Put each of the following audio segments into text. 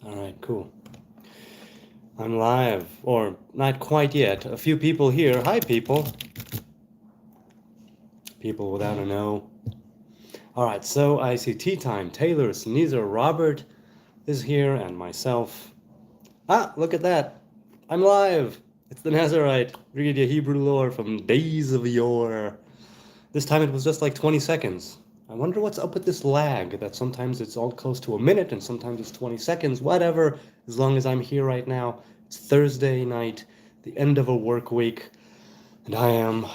All right, cool. I'm live, or not quite yet. A few people here. Hi, people. People without an O. All right, so I see tea time. Taylor, Sneezer, Robert is here, and myself. Ah, look at that. I'm live. It's the Nazarite. Read your Hebrew lore from days of yore. This time it was just like 20 seconds. I wonder what's up with this lag, that sometimes it's all close to a minute and sometimes it's 20 seconds, whatever, as long as I'm here right now. It's Thursday night, the end of a work week, and I am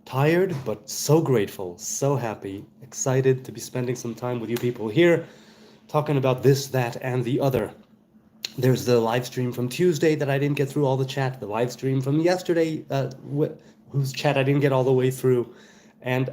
tired, but so grateful, so happy, excited to be spending some time with you people here, talking about this, that, and the other. There's the live stream from Tuesday that I didn't get through all the chat, the live stream from yesterday, whose chat I didn't get all the way through. And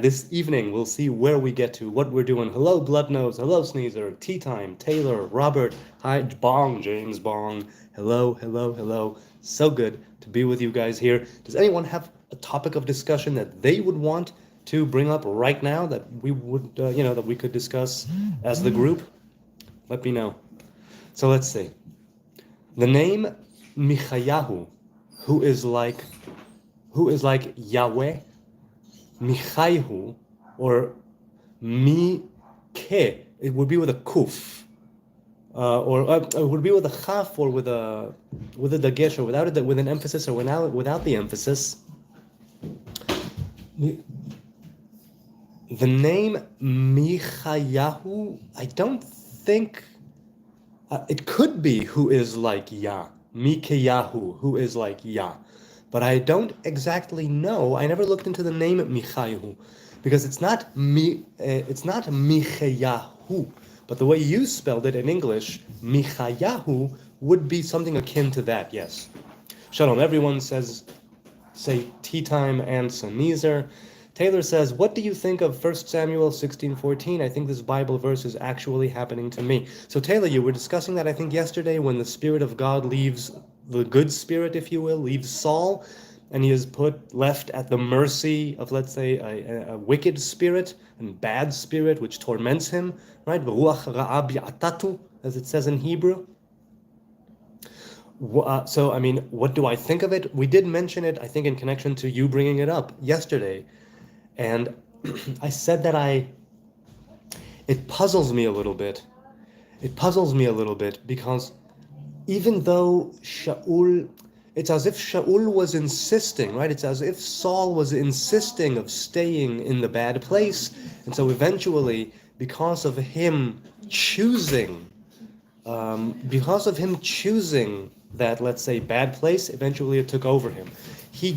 this evening, we'll see where we get to, what we're doing. Hello, Bloodnose. Hello, Sneezer. Tea Time. Taylor. Robert. Hi, Bong. James Bong. Hello, hello, hello. So good to be with you guys here. Does anyone have a topic of discussion that they would want to bring up right now that we would, that we could discuss as the group? Let me know. So let's see. The name Michayahu, who is like Yahweh, Michaihu, or Mike, it would be with a kuf, or it would be with a chaf, or with a dagesh, or without it, with an emphasis, or without the emphasis. The name Michayahu, I don't think. It could be who is like Yah, Mikayahu, who is like Yah, but I don't exactly know. I never looked into the name Michayahu, because it's not Michayahu, but the way you spelled it in English, Michayahu, would be something akin to that. Yes. Shalom. Everyone say tea time and Sneezer. Taylor says, what do you think of 1 Samuel 16:14? I think this Bible verse is actually happening to me. So Taylor, you were discussing that, I think, yesterday, when the Spirit of God leaves, the good spirit, if you will, leaves Saul, and he is left at the mercy of, let's say, a wicked spirit and bad spirit, which torments him, right? As it says in Hebrew. So, I mean, what do I think of it? We did mention it, I think, in connection to you bringing it up yesterday. And I said that it puzzles me a little bit. It puzzles me a little bit because even though Shaul, it's as if Shaul was insisting, right? It's as if Saul was insisting of staying in the bad place. And so eventually, because of him choosing that, let's say, bad place, eventually it took over him. He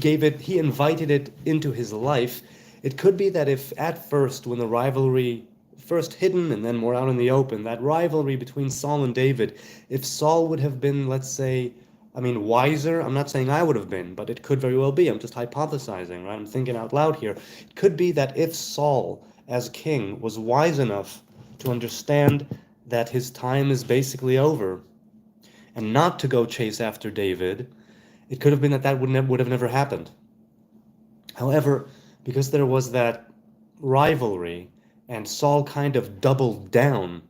invited it into his life. It could be that if at first, when the rivalry, first hidden and then more out in the open, that rivalry between Saul and David, if Saul would have been, let's say, wiser, I'm not saying I would have been, but it could very well be. I'm just hypothesizing, right? I'm thinking out loud here. It could be that if Saul, as king, was wise enough to understand that his time is basically over, and not to go chase after David, it could have been that would have never happened. However, because there was that rivalry, and Saul kind of doubled down,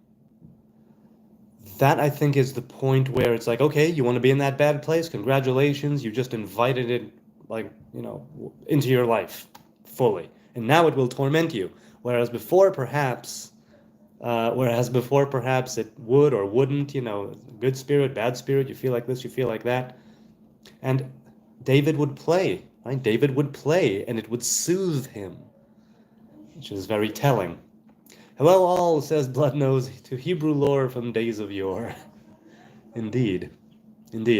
that I think is the point where it's like, okay, you want to be in that bad place? Congratulations, you just invited it, into your life fully, and now it will torment you. Whereas before, perhaps it would or wouldn't, good spirit, bad spirit, you feel like this, you feel like that. And David would play, right? David would play, and it would soothe him, which is very telling. Hello all, says Bloodnose, to Hebrew lore from days of yore. Indeed.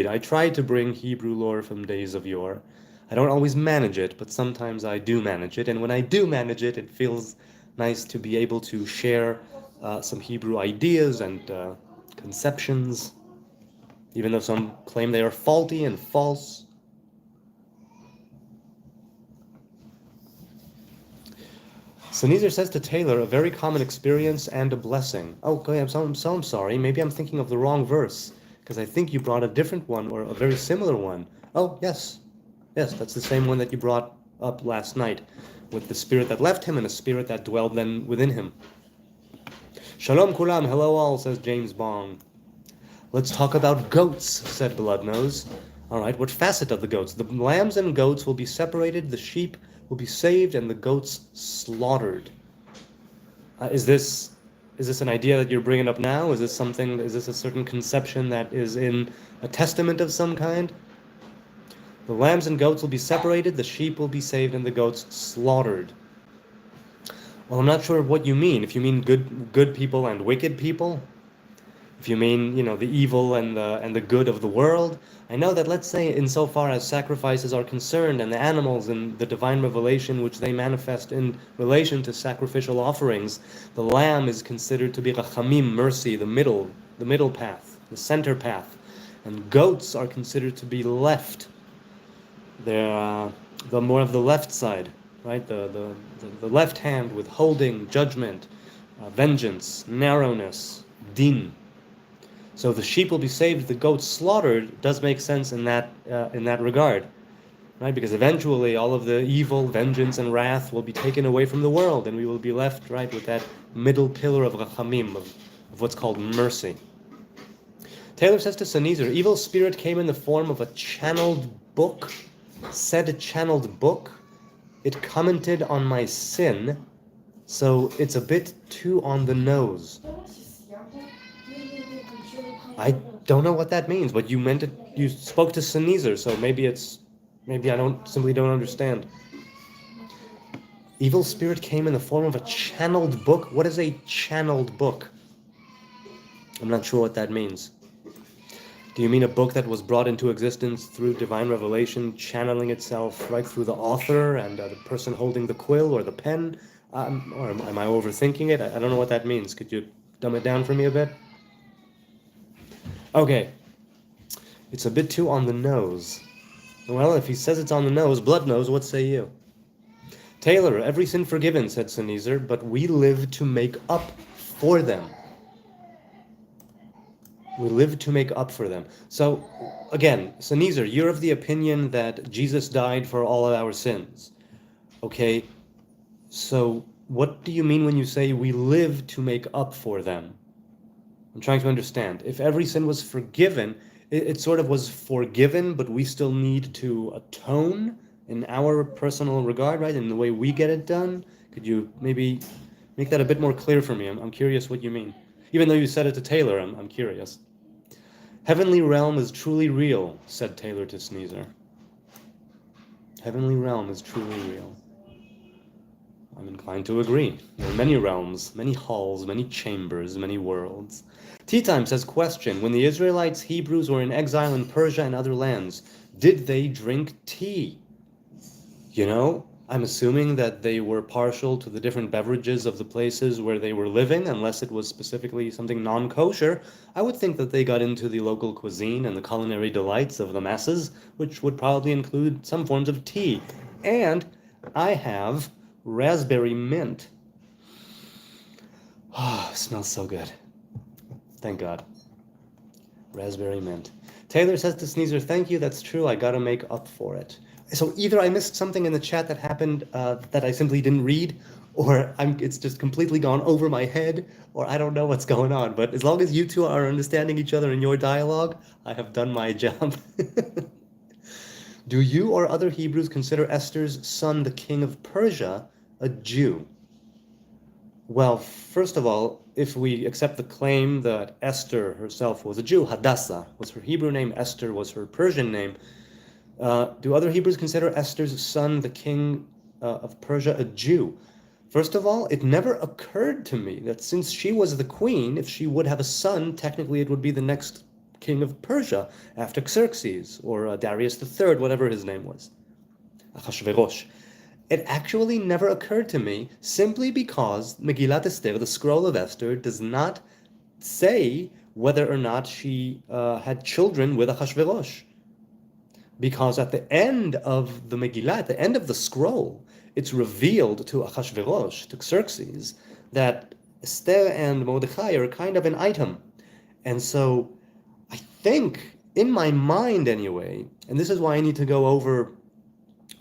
I try to bring Hebrew lore from days of yore. I don't always manage it, but sometimes I do manage it. And when I do manage it, it feels nice to be able to share some Hebrew ideas and conceptions, even though some claim they are faulty and false. Sneezer says to Taylor, a very common experience and a blessing. Oh, okay, I'm sorry. Maybe I'm thinking of the wrong verse, because I think you brought a different one, or a very similar one. Oh, yes, that's the same one that you brought up last night, with the spirit that left him and a spirit that dwelled then within him. Shalom kulam, hello all, says James Bong. Let's talk about goats, said Bloodnose. All right, what facet of the goats? The lambs and goats will be separated, the sheep will be saved, and the goats slaughtered. Is this an idea that you're bringing up now? Is this a certain conception that is in a testament of some kind? The lambs and goats will be separated, the sheep will be saved, and the goats slaughtered. Well, I'm not sure what you mean. If you mean good people and wicked people, if you mean, the evil and the good of the world, I know that, let's say, insofar as sacrifices are concerned and the animals and the divine revelation which they manifest in relation to sacrificial offerings, the lamb is considered to be rachamim, mercy, the middle path, the center path, and goats are considered to be left. They're the more of the left side, right? The left hand, withholding, judgment, vengeance, narrowness, din. So the sheep will be saved, the goats slaughtered does make sense in that regard, right? Because eventually all of the evil, vengeance, and wrath will be taken away from the world, and we will be left, right, with that middle pillar of rachamim, of what's called mercy. Taylor says to Sneezer, evil spirit came in the form of a channeled book, said a channeled book. It commented on my sin, so it's a bit too on the nose. I don't know what that means, but you spoke to Sneezer, so maybe I simply don't understand. Evil spirit came in the form of a channeled book. What is a channeled book? I'm not sure what that means. Do you mean a book that was brought into existence through divine revelation, channeling itself right through the author and the person holding the quill or the pen? Or am I overthinking it? I don't know what that means. Could you dumb it down for me a bit? Okay, it's a bit too on the nose. Well, if he says it's on the nose, blood nose, what say you? Taylor, every sin forgiven, said Sneezer, but we live to make up for them. We live to make up for them. So, again, Sneezer, you're of the opinion that Jesus died for all of our sins. Okay, so what do you mean when you say we live to make up for them? I'm trying to understand. If every sin was forgiven, it sort of was forgiven, but we still need to atone in our personal regard, right? In the way we get it done. Could you maybe make that a bit more clear for me? I'm curious what you mean. Even though you said it to Taylor, I'm curious. Heavenly realm is truly real, said Taylor to Sneezer. Heavenly realm is truly real. I'm inclined to agree. There are many realms, many halls, many chambers, many worlds. Tea Time says, question, when the Israelites, Hebrews, were in exile in Persia and other lands, did they drink tea? I'm assuming that they were partial to the different beverages of the places where they were living, unless it was specifically something non-kosher. I would think that they got into the local cuisine and the culinary delights of the masses, which would probably include some forms of tea. And I have raspberry mint. Oh, smells so good. Thank God. Raspberry mint. Taylor says to Sneezer, thank you, that's true, I gotta make up for it. So either I missed something in the chat that happened that I simply didn't read, or it's just completely gone over my head, or I don't know what's going on. But as long as you two are understanding each other in your dialogue, I have done my job. Do you or other Hebrews consider Esther's son, the king of Persia, a Jew? Well, first of all, if we accept the claim that Esther herself was a Jew, Hadassah was her Hebrew name, Esther was her Persian name, do other Hebrews consider Esther's son, the king of Persia, a Jew? First of all, it never occurred to me that since she was the queen, if she would have a son, technically it would be the next king of Persia after Xerxes or Darius III, whatever his name was, Achashverosh. It actually never occurred to me simply because Megillat Esther, the scroll of Esther, does not say whether or not she had children with Achashverosh. Because at the end of the Megillah, at the end of the scroll, it's revealed to Achashverosh, to Xerxes, that Esther and Mordechai are kind of an item. And so I think, in my mind anyway, and this is why I need to go over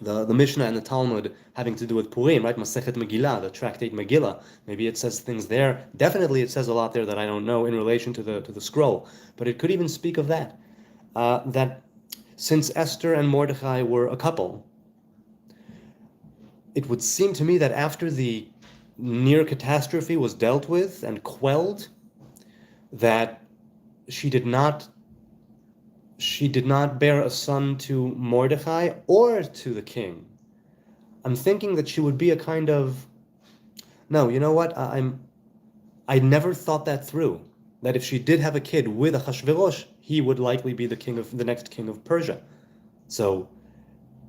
the Mishnah and the Talmud having to do with Purim, right? Masechet Megillah, the tractate Megillah. Maybe it says things there. Definitely, it says a lot there that I don't know in relation to the scroll. But it could even speak of that. That since Esther and Mordechai were a couple, it would seem to me that after the near catastrophe was dealt with and quelled, that she did not bear a son to Mordecai or to the king. I'm thinking that she would be a kind of, no, you know what? I never thought that through. That if she did have a kid with Ahasuerus, he would likely be the next king of Persia. So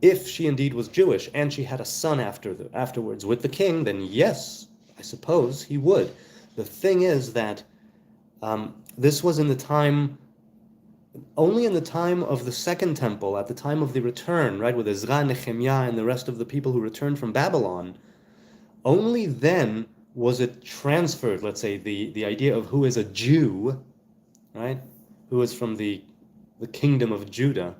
if she indeed was Jewish and she had a son afterwards with the king, then yes, I suppose he would. The thing is that this was only in the time of the Second Temple, at the time of the return, right, with Ezra, Nehemiah, and the rest of the people who returned from Babylon. Only then was it transferred, let's say, the idea of who is a Jew, right, who is from the kingdom of Judah,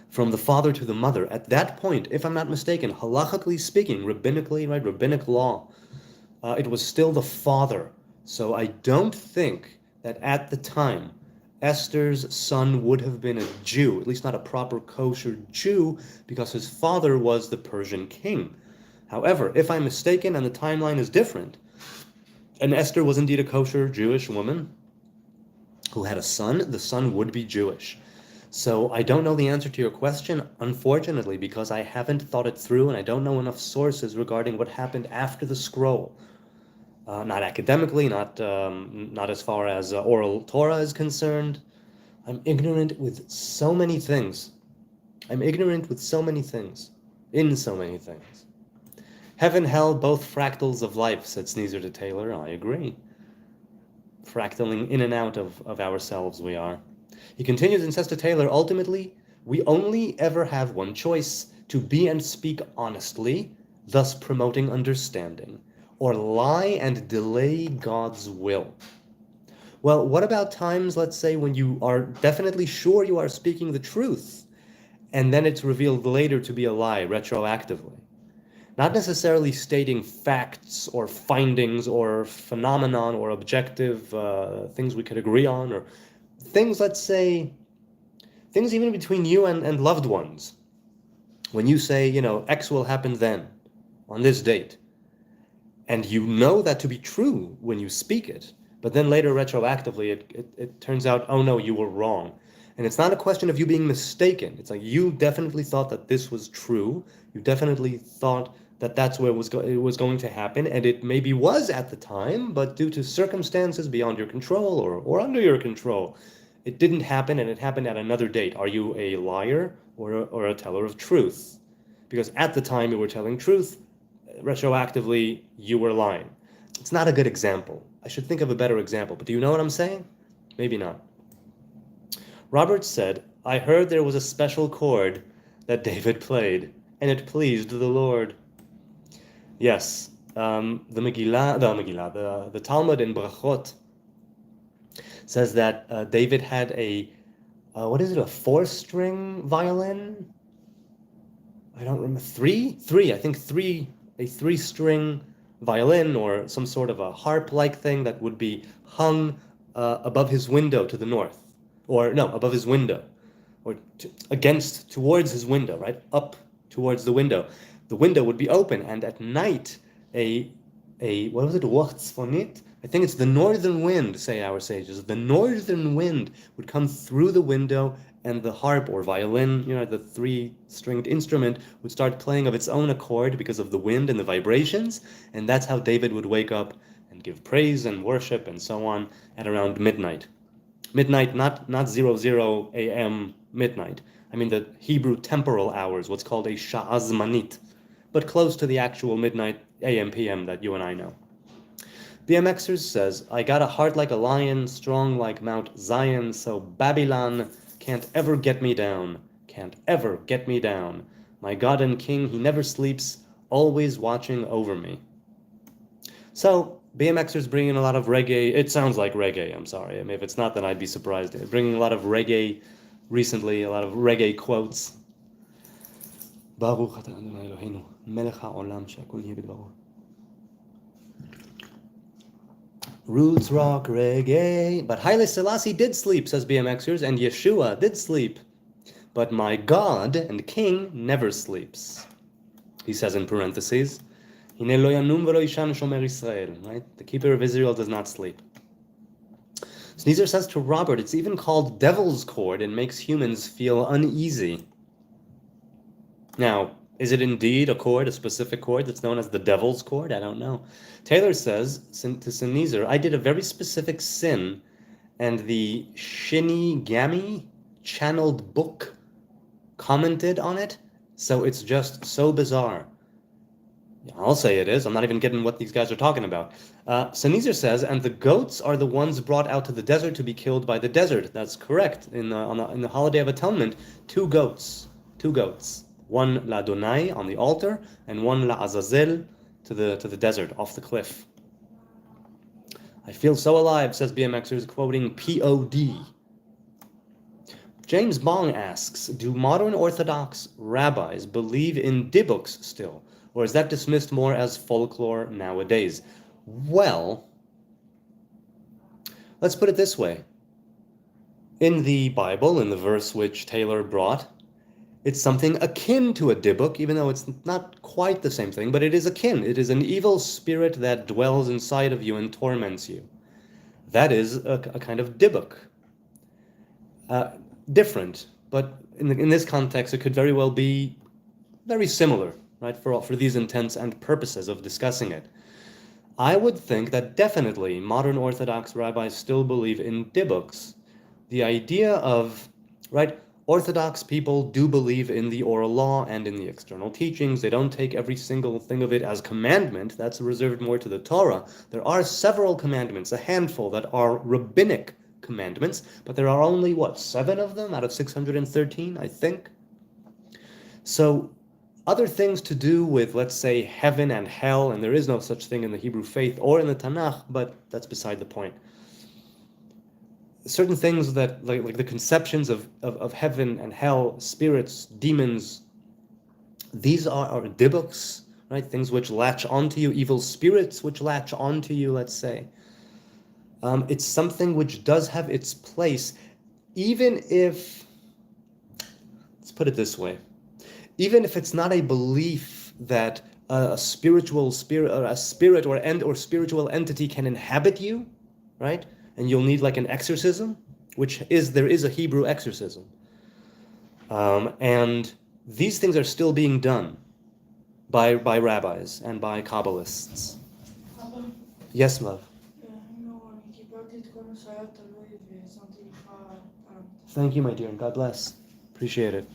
from the father to the mother. At that point, if I'm not mistaken, halachically speaking, rabbinically, right, rabbinic law, it was still the father. So I don't think that at the time Esther's son would have been a Jew, at least not a proper kosher Jew, because his father was the Persian king. However, if I'm mistaken and the timeline is different, and Esther was indeed a kosher Jewish woman who had a son, the son would be Jewish. So I don't know the answer to your question, unfortunately, because I haven't thought it through and I don't know enough sources regarding what happened after the scroll. Not academically, not as far as oral Torah is concerned. I'm ignorant with so many things. I'm ignorant with so many things, in so many things. Heaven, hell, both fractals of life, said Sneezer to Taylor. I agree. Fractaling in and out of ourselves we are. He continues and says to Taylor, ultimately, we only ever have one choice, to be and speak honestly, thus promoting understanding, or lie and delay God's will. Well, what about times, let's say, when you are definitely sure you are speaking the truth, and then it's revealed later to be a lie retroactively? Not necessarily stating facts or findings or phenomenon or objective things we could agree on, or things, let's say, things even between you and loved ones. When you say, X will happen then, on this date, and you know that to be true when you speak it, but then later retroactively it turns out, oh no, you were wrong. And it's not a question of you being mistaken. It's like you definitely thought that this was true. You definitely thought that that's where it was going to happen, and it maybe was at the time, but due to circumstances beyond your control or under your control, it didn't happen, and it happened at another date. Are you a liar or a teller of truth? Because at the time you were telling truth, retroactively you were lying. It's not a good example. I should think of a better example, but do you know what I'm saying? Maybe not. Robert said, I heard there was a special chord that David played, and it pleased the Lord. Yes, the Talmud in Brachot says that David had a 4-string violin? I don't remember, a 3-string violin or some sort of a harp-like thing that would be hung above his window to the north. Or no, above his window, or towards his window, right? Up towards the window. The window would be open, and at night, what was it? Ruach tzfonit? I think it's the northern wind, say our sages. The northern wind would come through the window, and the harp or violin, the 3-stringed instrument, would start playing of its own accord because of the wind and the vibrations, and that's how David would wake up and give praise and worship and so on at around midnight. Midnight, not 00 a.m. midnight. I mean the Hebrew temporal hours, what's called a sha'ah zmanit, but close to the actual midnight a.m. p.m. that you and I know. BMXers says, I got a heart like a lion, strong like Mount Zion, so Babylon can't ever get me down, can't ever get me down. My God and King, he never sleeps, always watching over me. So, BMXers bringing a lot of reggae. It sounds like reggae, I'm sorry. I mean, if it's not, then I'd be surprised. Bringing a lot of reggae recently, a lot of reggae quotes. Baruch atah Adonai Eloheinu, melech ha'olam she'akol nihye b'dvaro. Roots, rock, reggae. But Haile Selassie did sleep, says BMXers, and Yeshua did sleep. But my God and King never sleeps. He says in parentheses, Hine lo yanum v'lo yishan shomer Israel, right? The keeper of Israel does not sleep. Sneezer says to Robert, it's even called devil's cord and makes humans feel uneasy. Now, is it indeed a cord, a specific cord that's known as the devil's cord? I don't know. Taylor says to Sneezer, I did a very specific sin, and the Shinigami channeled book commented on it, so it's just so bizarre. I'll say it is. I'm not even getting what these guys are talking about. Sneezer says, and the goats are the ones brought out to the desert to be killed by the desert. That's correct. In the Holiday of Atonement, two goats. One L'Adonai on the altar, and one L'Azazel to the desert, off the cliff. I feel so alive, says BMXers, quoting P.O.D. James Bong asks, do modern Orthodox rabbis believe in dibbuks still? Or is that dismissed more as folklore nowadays? Well, let's put it this way. In the Bible, in the verse which Taylor brought, it's something akin to a dibbuk, even though it's not quite the same thing, but it is akin. It is an evil spirit that dwells inside of you and torments you. That is a kind of dibbuk. Different, but in this context, it could very well be very similar, right, for these intents and purposes of discussing it. I would think that definitely modern Orthodox rabbis still believe in dibbuks. The idea of, right, Orthodox people do believe in the oral law and in the external teachings. They don't take every single thing of it as commandment. That's reserved more to the Torah. There are several commandments, a handful, that are rabbinic commandments, but there are only, 7 of them out of 613, I think? So other things to do with, let's say, heaven and hell, and there is no such thing in the Hebrew faith or in the Tanakh, but that's beside the point. Certain things that, like the conceptions of heaven and hell, spirits, demons, these are dibbuks, right? Things which latch onto you, evil spirits which latch onto you, let's say. It's something which does have its place, even if, let's put it this way, even if it's not a belief that a spiritual spirit or a spirit or spiritual entity can inhabit you, right? And you'll need like an exorcism, there is a Hebrew exorcism. And these things are still being done by rabbis and by Kabbalists. Yes, love. Thank you, my dear, and God bless. Appreciate it.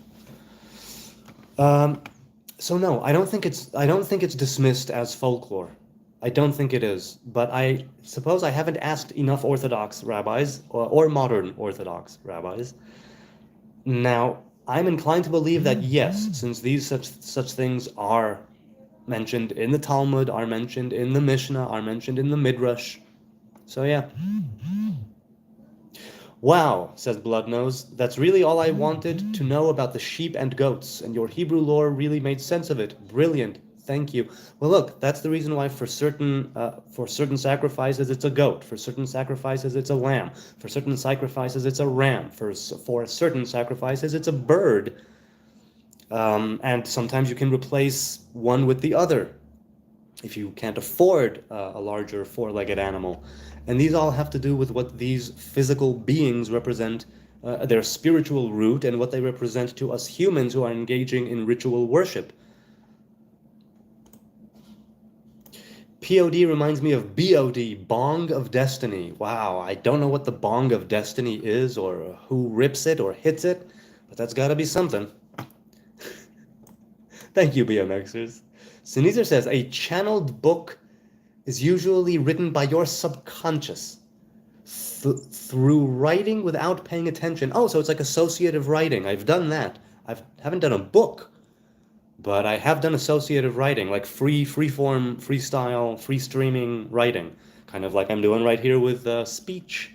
So no, I don't think it's dismissed as folklore. I don't think it is, but I suppose I haven't asked enough Orthodox rabbis or modern Orthodox rabbis. Now, I'm inclined to believe that yes, since these such things are mentioned in the Talmud, are mentioned in the Mishnah, are mentioned in the Midrash. So yeah. Wow, says Bloodnose, that's really all I wanted to know about the sheep and goats, and your Hebrew lore really made sense of it. Brilliant. Thank you. Well, look, that's the reason why for certain sacrifices it's a goat, for certain sacrifices it's a lamb, for certain sacrifices it's a ram, for certain sacrifices it's a bird, and sometimes you can replace one with the other if you can't afford a larger four-legged animal. And these all have to do with what these physical beings represent, their spiritual root, and what they represent to us humans who are engaging in ritual worship. POD reminds me of BOD, Bong of Destiny. Wow, I don't know what the Bong of Destiny is or who rips it or hits it, but that's got to be something. Thank you, BMXers. Sneezer says, a channeled book is usually written by your subconscious through writing without paying attention. Oh, so it's like associative writing. I've done that. I haven't done a book, but I have done associative writing, like free form, freestyle, free streaming writing, kind of like I'm doing right here with speech.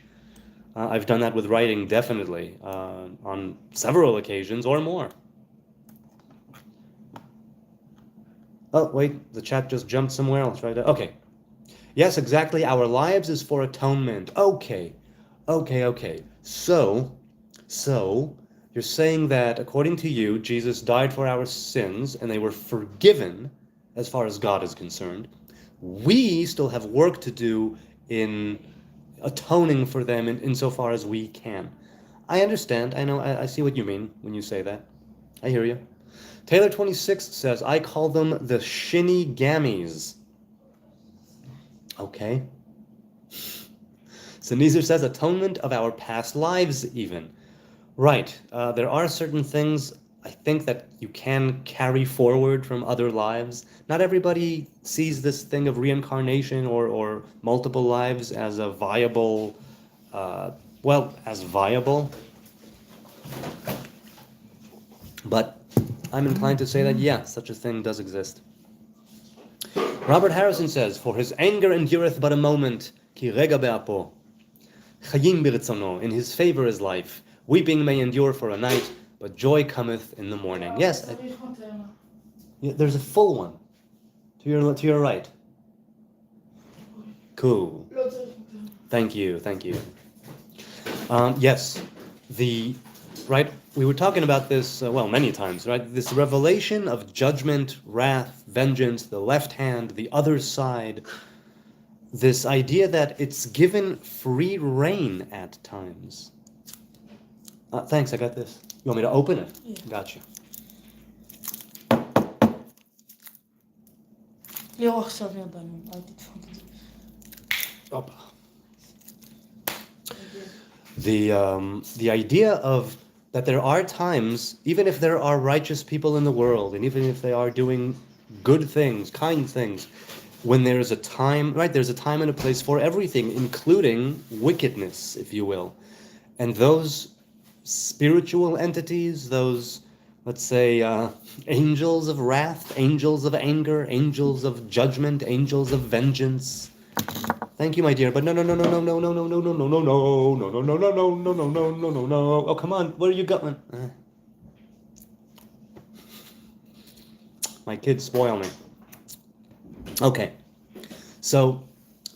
I've done that with writing, definitely, on several occasions or more. Oh, wait, the chat just jumped somewhere else, right? Okay. Yes, exactly. Our lives is for atonement. Okay. Okay. So, you're saying that according to you, Jesus died for our sins and they were forgiven as far as God is concerned. We still have work to do in atoning for them insofar as we can. I understand. I know. I see what you mean when you say that. I hear you. Taylor 26 says, I call them the Shinigamis. Okay. So Neezer says, atonement of our past lives, even. Right. There are certain things I think that you can carry forward from other lives. Not everybody sees this thing of reincarnation or multiple lives as a viable, as viable. But I'm inclined to say that, yeah, such a thing does exist. Robert Harrison says, for his anger endureth but a moment, ki rega be'apo. Chayim biritzono, in his favor is life. Weeping may endure for a night, but joy cometh in the morning. Yes, there's a full one to your right. Cool. Thank you. Yes, we were talking about this, many times, right? This revelation of judgment, wrath, vengeance, the left hand, the other side, this idea that it's given free rein at times. Thanks, I got this. You want me to open it? Yeah. Gotcha. לראות עכשיו ידענו, אל תדפוק את זה. Opa. The idea of that there are times, even if there are righteous people in the world, and even if they are doing good things, kind things, when there's a time, right, there's a time and a place for everything, including wickedness, if you will. And those spiritual entities, those, let's say, angels of wrath, angels of anger, angels of judgment, angels of vengeance. Thank you, my dear, but no. Oh, come on, where are you going? My kids spoil me. Okay, so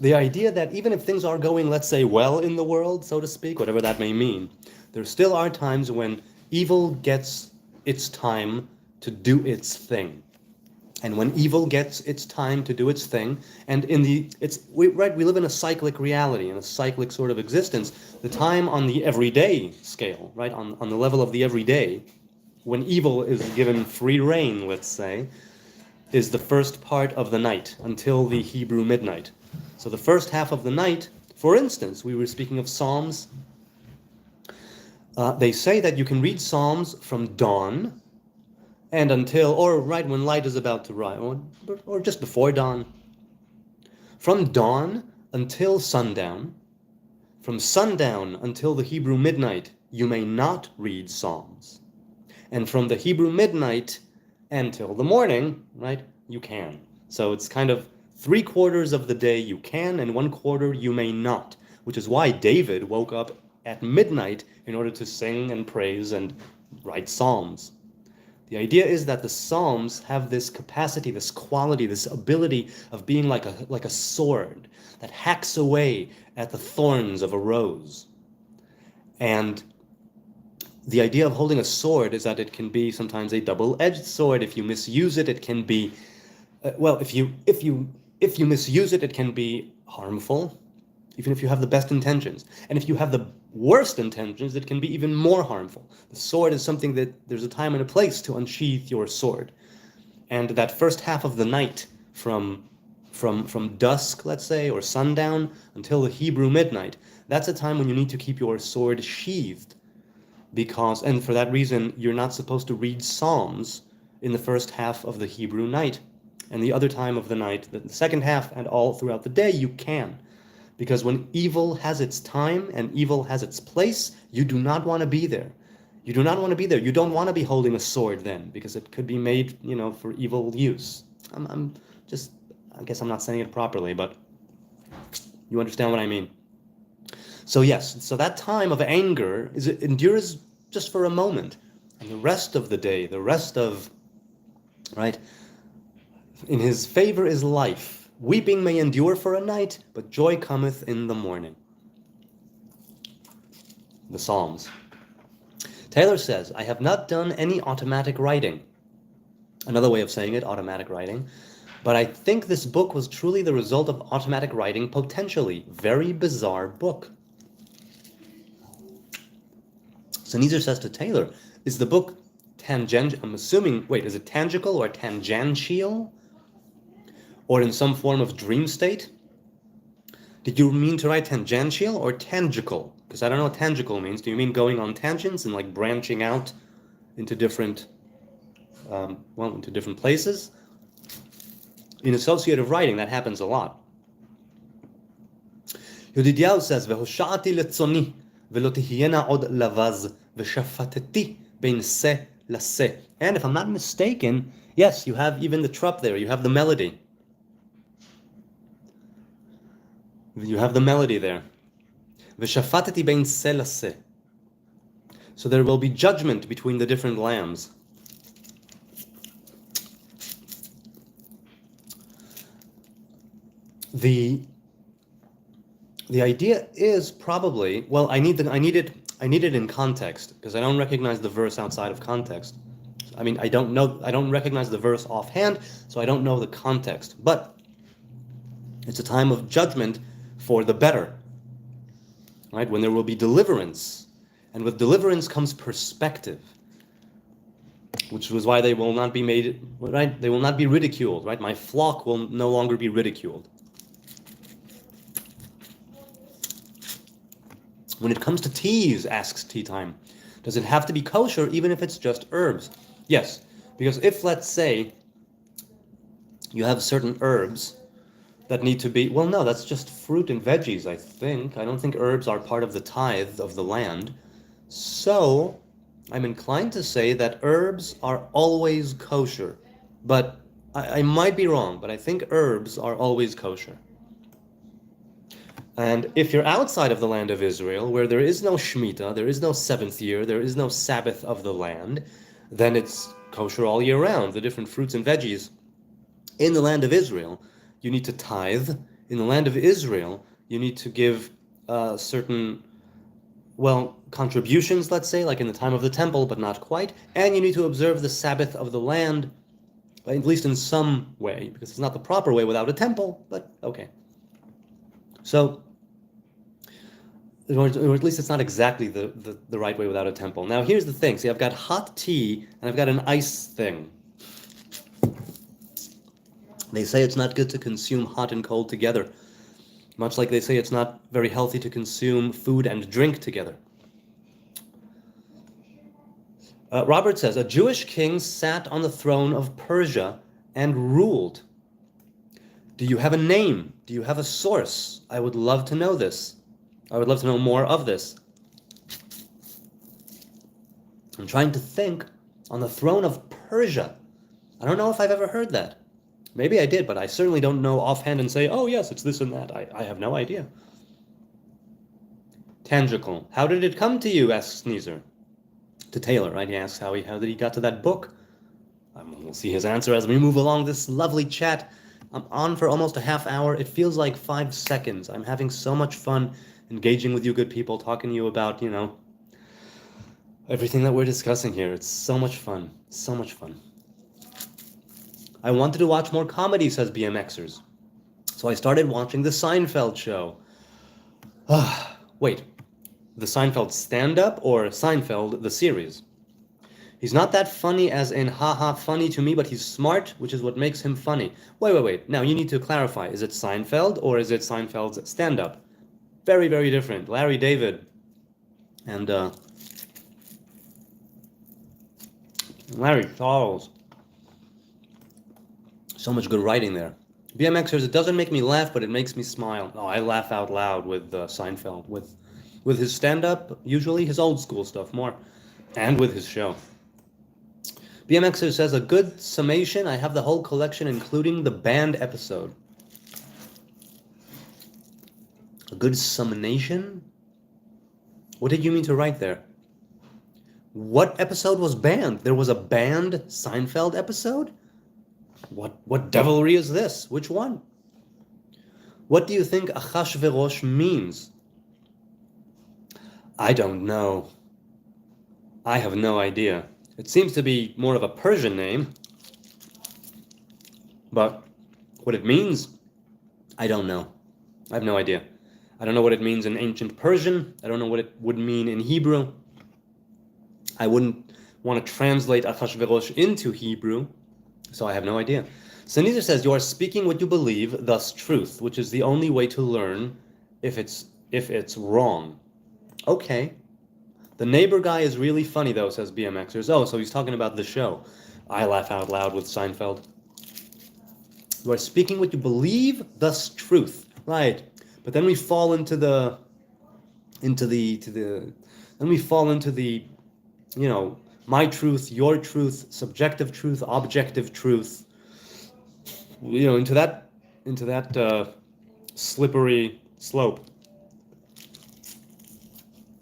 the idea that even if things are going, let's say, well in the world, so to speak, whatever that may mean, there still are times when evil gets its time to do its thing. And when evil gets its time to do its thing, and we live in a cyclic reality, in a cyclic sort of existence. The time on the everyday scale, right, on the level of the everyday, when evil is given free rein, let's say, is the first part of the night until the Hebrew midnight. So the first half of the night, for instance, we were speaking of Psalms. They say that you can read Psalms from dawn and until, or right when light is about to rise, or just before dawn. From dawn until sundown, from sundown until the Hebrew midnight, you may not read Psalms. And from the Hebrew midnight until the morning, right, you can. So it's kind of 3/4 of the day you can, and 1/4 you may not, which is why David woke up at midnight in order to sing and praise and write Psalms. The idea is that the Psalms have this capacity, this quality, this ability of being like a sword that hacks away at the thorns of a rose. And the idea of holding a sword is that it can be sometimes a double-edged sword. If you misuse it, it can be, if you misuse it, it can be harmful, even if you have the best intentions. And if you have the worst intentions, it can be even more harmful. The sword is something that there's a time and a place to unsheath your sword. And that first half of the night, from dusk, let's say, or sundown, until the Hebrew midnight, that's a time when you need to keep your sword sheathed. And for that reason, you're not supposed to read Psalms in the first half of the Hebrew night. And the other time of the night, the second half and all throughout the day, you can. Because when evil has its time and evil has its place, you do not want to be there. You do not want to be there. You don't want to be holding a sword then, because it could be made, for evil use. I guess I'm not saying it properly, but you understand what I mean. So yes, so that time of anger endures just for a moment. And the rest of the day, the rest of, right, In his favor is life. Weeping may endure for a night, but joy cometh in the morning. The Psalms. Taylor says, I have not done any automatic writing. Another way of saying it, automatic writing. But I think this book was truly the result of automatic writing, potentially. Very bizarre book. So Neezer says to Taylor, is the book tangential? I'm assuming, wait, is it tangible or tangential? Or in some form of dream state? Did you mean to write tangential or tangible? Because I don't know what tangible means. Do you mean going on tangents and like branching out into different, into different places? In associative writing, that happens a lot. Yodidiahu says, "Vehosha'ati letzoni velo tihiyena od lavaz v'shafateti bein se lase." And if I'm not mistaken, yes, you have even the trup there. You have the melody. You have the melody there. V'shafateti bein se lase. So there will be judgment between the different lambs. The idea is probably, well, I need it in context, because I don't recognize the verse outside of context. I mean, I don't recognize the verse offhand, so I don't know the context. But it's a time of judgment for the better, right? When there will be deliverance, and with deliverance comes perspective, which was why they will not be made, right? They will not be ridiculed, right? My flock will no longer be ridiculed. When it comes to teas, asks Tea Time, does it have to be kosher even if it's just herbs? Yes, because if, let's say, you have certain herbs that need to be, well, no, that's just fruit and veggies, I think. I don't think herbs are part of the tithe of the land. So, I'm inclined to say that herbs are always kosher. But I might be wrong, but I think herbs are always kosher. And if you're outside of the land of Israel, where there is no Shemitah, there is no seventh year, there is no Sabbath of the land, then it's kosher all year round, the different fruits and veggies. In the land of Israel, you need to tithe. In the land of Israel, you need to give certain, contributions, let's say, like in the time of the temple, but not quite. And you need to observe the Sabbath of the land, at least in some way, because it's not the proper way without a temple, but okay. So, or at least it's not exactly the right way without a temple. Now, here's the thing. See, I've got hot tea, and I've got an ice thing. They say it's not good to consume hot and cold together, much like they say it's not very healthy to consume food and drink together. Robert says, a Jewish king sat on the throne of Persia and ruled. Do you have a name? Do you have a source? I would love to know this. I would love to know more of this. I'm trying to think. On the throne of Persia. I don't know if I've ever heard that. Maybe I did, but I certainly don't know offhand and say, oh yes, it's this and that. I have no idea. Tangible. How did it come to you? Asks Neezer. To Taylor, right? He asks how did he got to that book? We'll see his answer as we move along this lovely chat. I'm on for almost a half hour. It feels like 5 seconds. I'm having so much fun engaging with you good people, talking to you about, everything that we're discussing here. It's so much fun. So much fun. I wanted to watch more comedy, says BMXers. So I started watching the Seinfeld show. Wait, the Seinfeld stand-up or Seinfeld the series? He's not that funny as in haha funny to me, but he's smart, which is what makes him funny. Wait. Now you need to clarify. Is it Seinfeld or is it Seinfeld's stand-up? Very, very different. Larry David and Larry Charles. So much good writing there. BMXers, it doesn't make me laugh, but it makes me smile. Oh, I laugh out loud with Seinfeld, with his stand-up, usually his old school stuff more, and with his show. BMXer says, a good summation. I have the whole collection, including the banned episode. A good summation? What did you mean to write there? What episode was banned? There was a banned Seinfeld episode? What devilry is this? Which one? What do you think Achashverosh means? I don't know. I have no idea. It seems to be more of a Persian name, but what it means, I don't know. I have no idea. I don't know what it means in ancient Persian. I don't know what it would mean in Hebrew. I wouldn't want to translate Achashverosh into Hebrew, so I have no idea. Sneezer says, you are speaking what you believe, thus truth, which is the only way to learn if it's wrong. Okay. The neighbor guy is really funny, though, says BMXers. Oh, so he's talking about the show. I laugh out loud with Seinfeld. You are speaking what you believe, thus truth. Right. But then we fall into the my truth, your truth, subjective truth, objective truth. Into that slippery slope.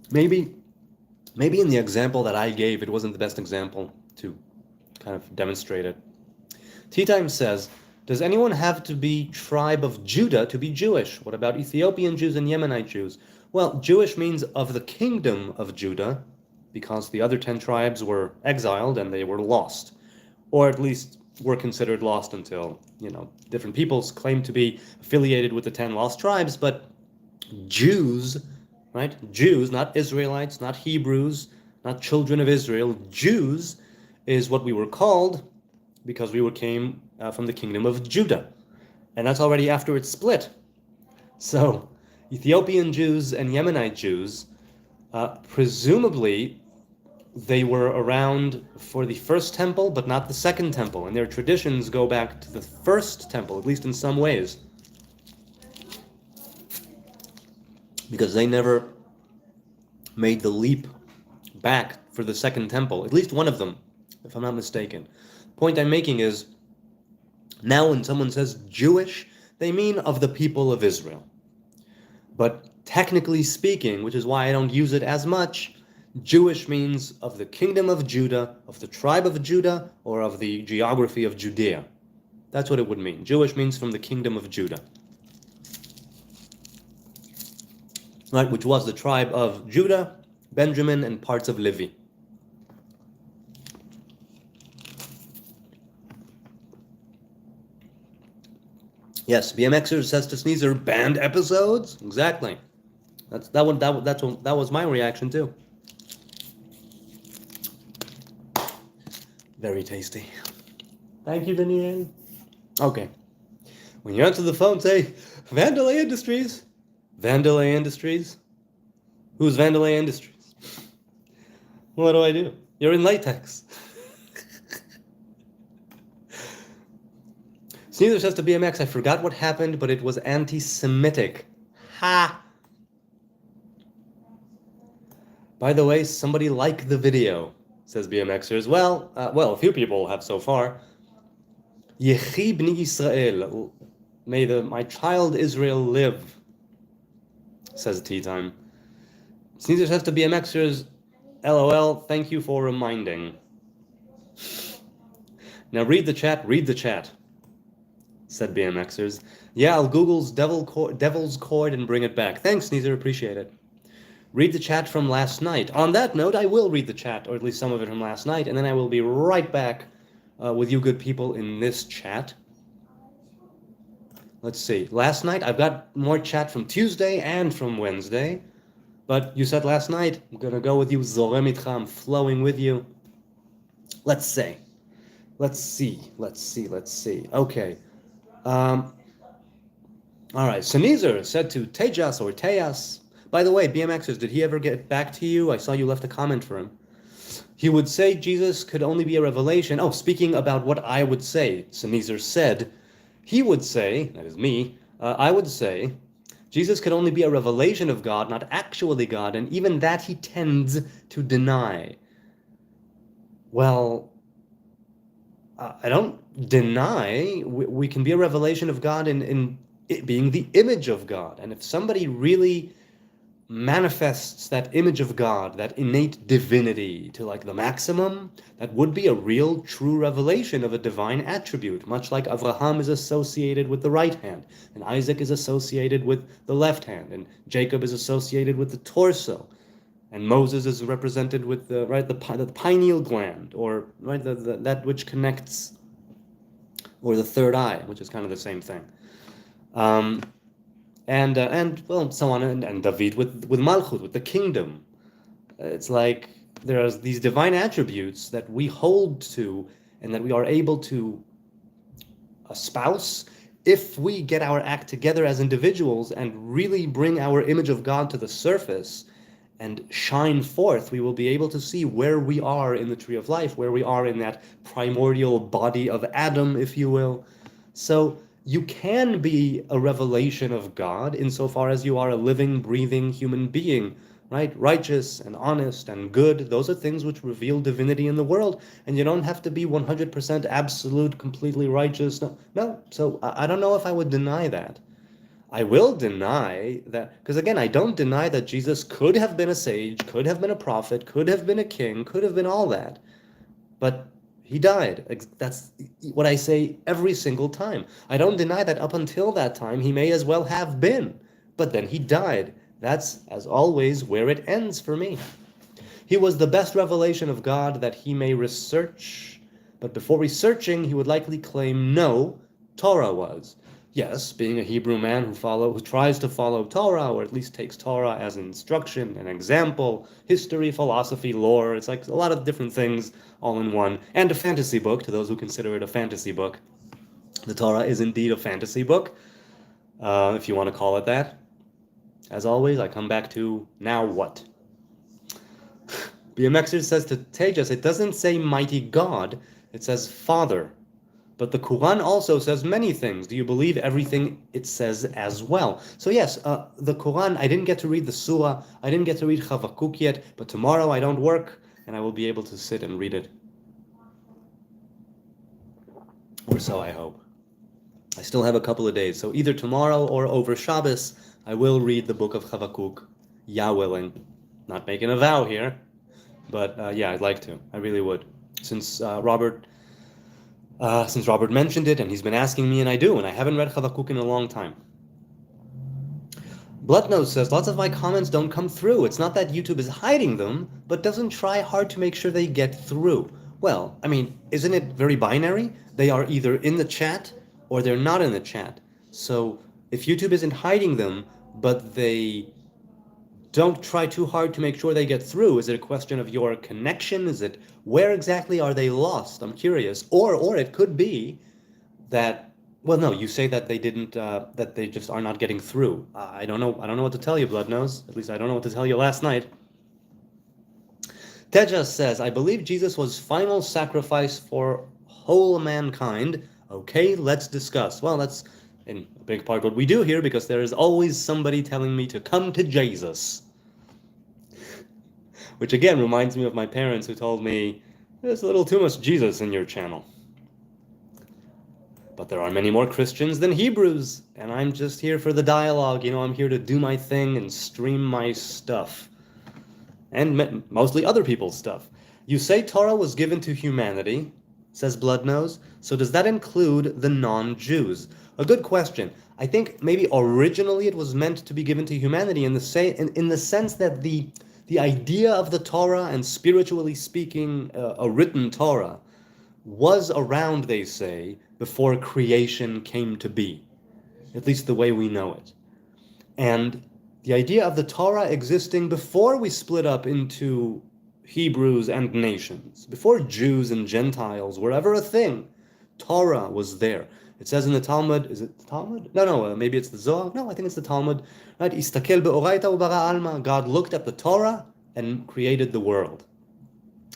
Maybe in the example that I gave, it wasn't the best example to kind of demonstrate it. Tea Time says, does anyone have to be tribe of Judah to be Jewish? What about Ethiopian Jews and Yemenite Jews? Well, Jewish means of the kingdom of Judah, because the other 10 tribes were exiled and they were lost, or at least were considered lost until, different peoples claimed to be affiliated with the 10 lost tribes, but Jews, right? Jews, not Israelites, not Hebrews, not children of Israel. Jews is what we were called because we came from the kingdom of Judah. And that's already after it split. So Ethiopian Jews and Yemenite Jews, presumably they were around for the first temple, but not the second temple. And their traditions go back to the first temple, at least in some ways. Because they never made the leap back for the second temple, at least one of them, if I'm not mistaken. The point I'm making is, now when someone says Jewish, they mean of the people of Israel. But technically speaking, which is why I don't use it as much, Jewish means of the kingdom of Judah, of the tribe of Judah, or of the geography of Judea. That's what it would mean. Jewish means from the kingdom of Judah. Right, which was the tribe of Judah, Benjamin, and parts of Levi. Yes, BMXer says to Sneezer, banned episodes? Exactly. That was my reaction too. Very tasty. Thank you, Danielle. Okay. When you answer the phone, say, Vandalay Industries. Vandalay Industries? Who's Vandalay Industries? What do I do? You're in latex. Sneezer says to BMX, I forgot what happened, but it was anti-Semitic. Ha! By the way, somebody liked the video, says BMXers. Well, a few people have so far. Yechi b'ni Yisrael. May my child Israel live, says Tea Time. Sneezer says to BMXers, LOL, thank you for reminding. Now read the chat, said BMXers. Yeah, I'll Google's Devil's Cord and bring it back. Thanks, Sneezer, appreciate it. Read the chat from last night. On that note, I will read the chat, or at least some of it from last night, and then I will be right back with you good people in this chat. Let's see. Last night, I've got more chat from Tuesday and from Wednesday. But you said last night, I'm going to go with you, Zorem Itcha, I'm flowing with you. Let's see. Okay. All right. Sneezer said to Tejas or Tejas. By the way, BMXers, did he ever get back to you? I saw you left a comment for him. He would say Jesus could only be a revelation. Oh, speaking about what I would say, Sneezer said, he would say, that is me, I would say, Jesus could only be a revelation of God, not actually God, and even that he tends to deny. Well, I don't deny. We can be a revelation of God in it being the image of God. And if somebody really manifests that image of God, that innate divinity to like the maximum, that would be a real true revelation of a divine attribute, much like Avraham is associated with the right hand, and Isaac is associated with the left hand, and Jacob is associated with the torso, and Moses is represented with the pineal gland, or that which connects, or the third eye, which is kind of the same thing. And well, so on, and David with Malchut, with the kingdom. It's like there are these divine attributes that we hold to and that we are able to espouse if we get our act together as individuals and really bring our image of God to the surface and shine forth. We will be able to see where we are in the tree of life, where we are in that primordial body of Adam, if you will. So you can be a revelation of God insofar as you are a living, breathing human being, right? Righteous and honest and good. Those are things which reveal divinity in the world. And you don't have to be 100% absolute, completely righteous. No. So I don't know if I would deny that. I will deny that, because again, I don't deny that Jesus could have been a sage, could have been a prophet, could have been a king, could have been all that. But he died. That's what I say every single time. I don't deny that up until that time, he may as well have been. But then he died. That's, as always, where it ends for me. He was the best revelation of God that he may research. But before researching, he would likely claim, no, Torah was. Yes, being a Hebrew man who tries to follow Torah, or at least takes Torah as instruction, an example, history, philosophy, lore, it's like a lot of different things all in one. And a fantasy book, to those who consider it a fantasy book. The Torah is indeed a fantasy book, if you want to call it that. As always, I come back to, now what? BMXer says to Tejas, it doesn't say mighty God, it says Father. But the Quran also says many things. Do you believe everything it says as well? So yes, the Quran, I didn't get to read the surah, I didn't get to read Chavakuk yet, but tomorrow I don't work, and I will be able to sit and read it. Or so I hope. I still have a couple of days, so either tomorrow or over Shabbos, I will read the book of Chavakuk, Yah willing. Not making a vow here, but yeah, I'd like to. I really would. Since Robert mentioned it, and he's been asking me, and I do, and I haven't read Chavakuk in a long time. Bloodnose says, lots of my comments don't come through. It's not that YouTube is hiding them, but doesn't try hard to make sure they get through. Well, I mean, isn't it very binary? They are either in the chat, or they're not in the chat. So, if YouTube isn't hiding them, but they don't try too hard to make sure they get through, is it a question of your connection? Is it, where exactly are they lost? I'm curious. Or it could be that, well, no, you say that they didn't, that they just are not getting through. I don't know what to tell you, Bloodnose. At least I don't know what to tell you last night. Tejas says, I believe Jesus was final sacrifice for whole mankind. Okay, let's discuss. Well, that's in a big part what we do here, because there is always somebody telling me to come to Jesus. Which again reminds me of my parents who told me, there's a little too much Jesus in your channel. But there are many more Christians than Hebrews, and I'm just here for the dialogue. You know, I'm here to do my thing and stream my stuff. And mostly other people's stuff. You say Torah was given to humanity, says Bloodnose, so does that include the non-Jews? A good question. I think maybe originally it was meant to be given to humanity in the sense that the idea of the Torah, and spiritually speaking, a written Torah, was around, they say, before creation came to be. At least the way we know it. And the idea of the Torah existing before we split up into Hebrews and nations, before Jews and Gentiles were ever a thing, Torah was there. It says in the Talmud, is it the Talmud? No, maybe it's the Zohar. No, I think it's the Talmud. Right? Istakel be'oraita ubara alma. God looked at the Torah and created the world.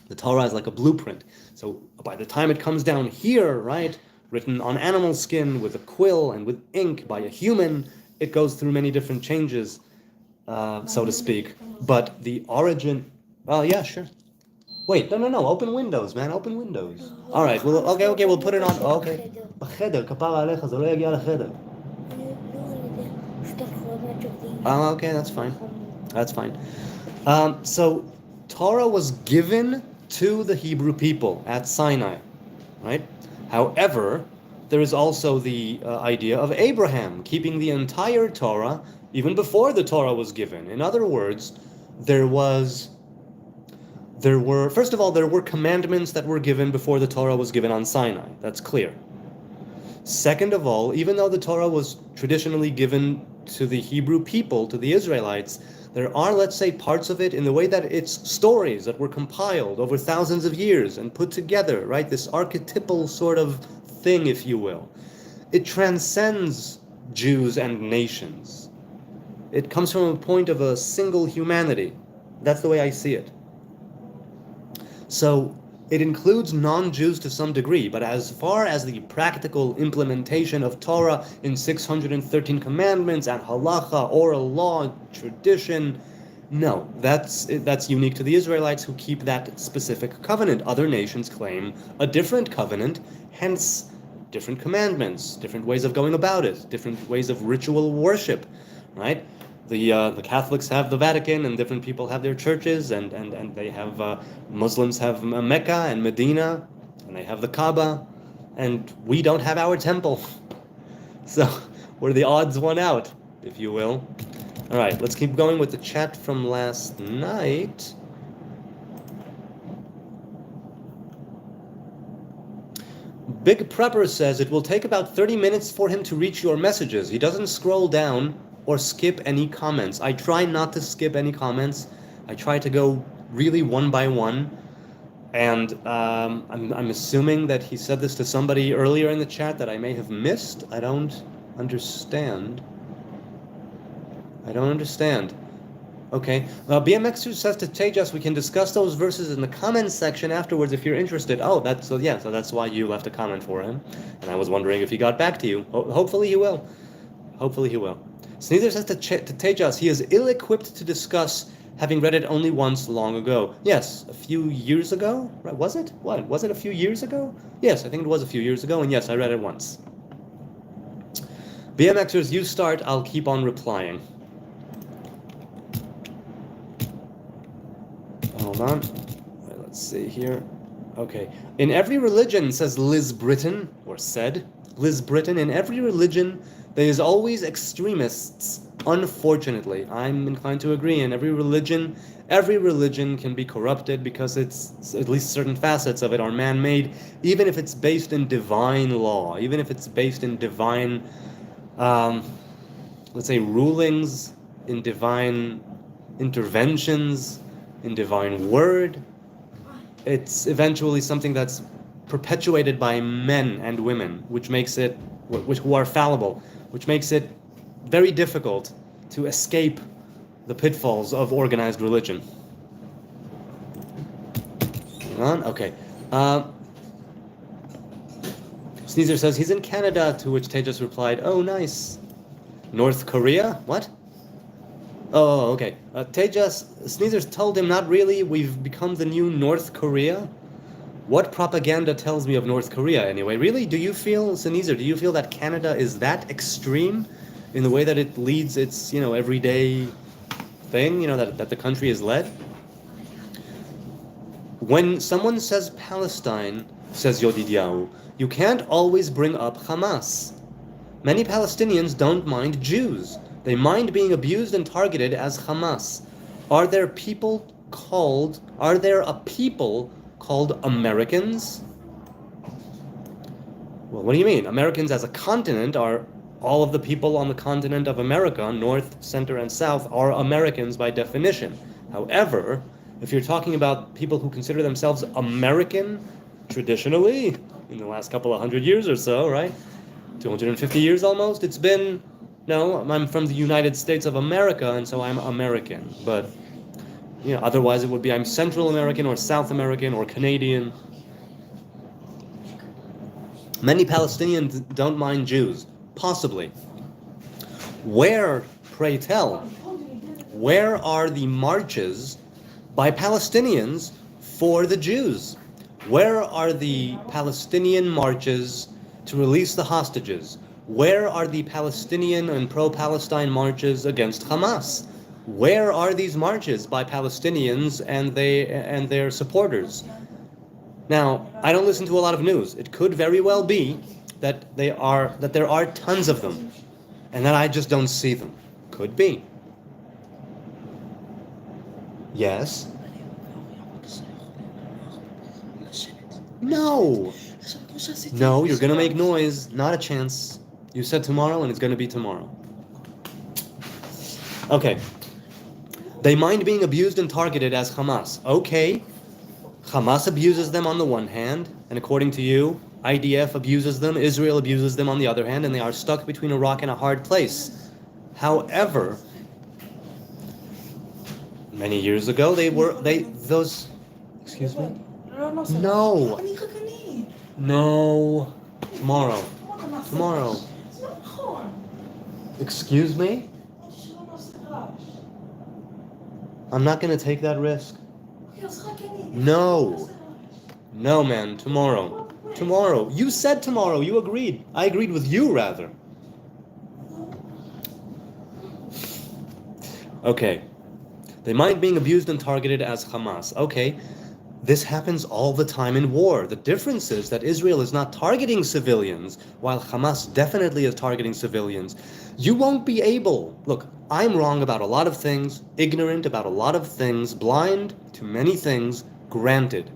The Torah is like a blueprint. So by the time it comes down here, right, written on animal skin with a quill and with ink by a human, it goes through many different changes, so to speak. But the origin, well, yeah, sure. Wait, no, open windows, man, open windows. All right, well, okay, we'll put it on, okay. בחדר, כפרה עליך, זה לא יגיע לחדר. Okay, that's fine. That's fine. So Torah was given to the Hebrew people at Sinai, right? However, there is also the idea of Abraham keeping the entire Torah even before the Torah was given. In other words, there was there were first of all there were commandments that were given before the Torah was given on Sinai. That's clear. Second of all, even though the Torah was traditionally given to the Hebrew people, to the Israelites, there are, let's say, parts of it in the way that it's stories that were compiled over thousands of years and put together, right? This archetypal sort of thing, if you will. It transcends Jews and nations. It comes from a point of a single humanity. That's the way I see it. So it includes non-Jews to some degree, but as far as the practical implementation of Torah in 613 commandments and halacha, oral law, tradition, no, that's unique to the Israelites who keep that specific covenant. Other nations claim a different covenant, hence different commandments, different ways of going about it, different ways of ritual worship, right? The Catholics have the Vatican, and different people have their churches, and they have Muslims have Mecca and Medina, and they have the Kaaba, and we don't have our temple. So we're the odds one out, if you will. All right, let's keep going with the chat from last night. Big Prepper says it will take about 30 minutes for him to reach your messages. He doesn't scroll down or skip any comments. I try not to skip any comments. I try to go really one by one. And I'm assuming that he said this to somebody earlier in the chat that I may have missed. I don't understand. Okay. BMX2 says to Tejas, we can discuss those verses in the comments section afterwards if you're interested. Oh, so that's why you left a comment for him. And I was wondering if he got back to you. Hopefully he will. Sneezer says to Tejas, he is ill-equipped to discuss, having read it only once long ago. Yes, a few years ago? Right? Was it? What? Was it a few years ago? Yes, I think it was a few years ago, and yes, I read it once. BMXers, you start, I'll keep on replying. Hold on. Right, let's see here. Okay. In every religion, says Liz Britton, or said Liz Britton, in every religion, there is always extremists, unfortunately. I'm inclined to agree. In every religion can be corrupted because it's, at least certain facets of it are man-made, even if it's based in divine law, even if it's based in divine, let's say, rulings, in divine interventions, in divine word. It's eventually something that's perpetuated by men and women, which makes it, who are fallible, which makes it very difficult to escape the pitfalls of organized religion. Hang on, okay. Sneezer says he's in Canada, to which Tejas replied, oh, nice. North Korea? What? Oh, okay. Tejas, Sneezer's told him, not really, we've become the new North Korea. What propaganda tells me of North Korea, anyway? Really, do you feel, Sneezer, do you feel that Canada is that extreme in the way that it leads its, everyday thing, that the country is led? When someone says Palestine, says Yodidiaou, you can't always bring up Hamas. Many Palestinians don't mind Jews. They mind being abused and targeted as Hamas. Are there a people called Americans? Well, what do you mean? Americans as a continent are all of the people on the continent of America, north, center, and south, are Americans by definition. However, if you're talking about people who consider themselves American, traditionally, in the last couple of 100 years or so, right? 250 years almost, it's been, no, I'm from the United States of America, and so I'm American. But, otherwise it would be I'm Central American or South American or Canadian. Many Palestinians don't mind Jews. Possibly. Where, pray tell, where are the marches by Palestinians for the Jews? Where are the Palestinian marches to release the hostages? Where are the Palestinian and pro-Palestine marches against Hamas? Where are these marches by Palestinians and their supporters? Now, I don't listen to a lot of news. It could very well be that there are tons of them, and that I just don't see them. Could be. Yes. No. No, you're gonna make noise. Not a chance. You said tomorrow, and it's gonna be tomorrow. Okay. They mind being abused and targeted as Hamas. Okay. Hamas abuses them on the one hand, and according to you, IDF abuses them, Israel abuses them on the other hand, and they are stuck between a rock and a hard place. However, many years ago, excuse me? No. No. Tomorrow. Excuse me? I'm not going to take that risk. No. No, man. Tomorrow. Tomorrow. You said tomorrow. You agreed. I agreed with you, rather. Okay. They mind being abused and targeted as Hamas. Okay. This happens all the time in war. The difference is that Israel is not targeting civilians, while Hamas definitely is targeting civilians. You won't be able... Look, I'm wrong about a lot of things, ignorant about a lot of things, blind to many things, granted.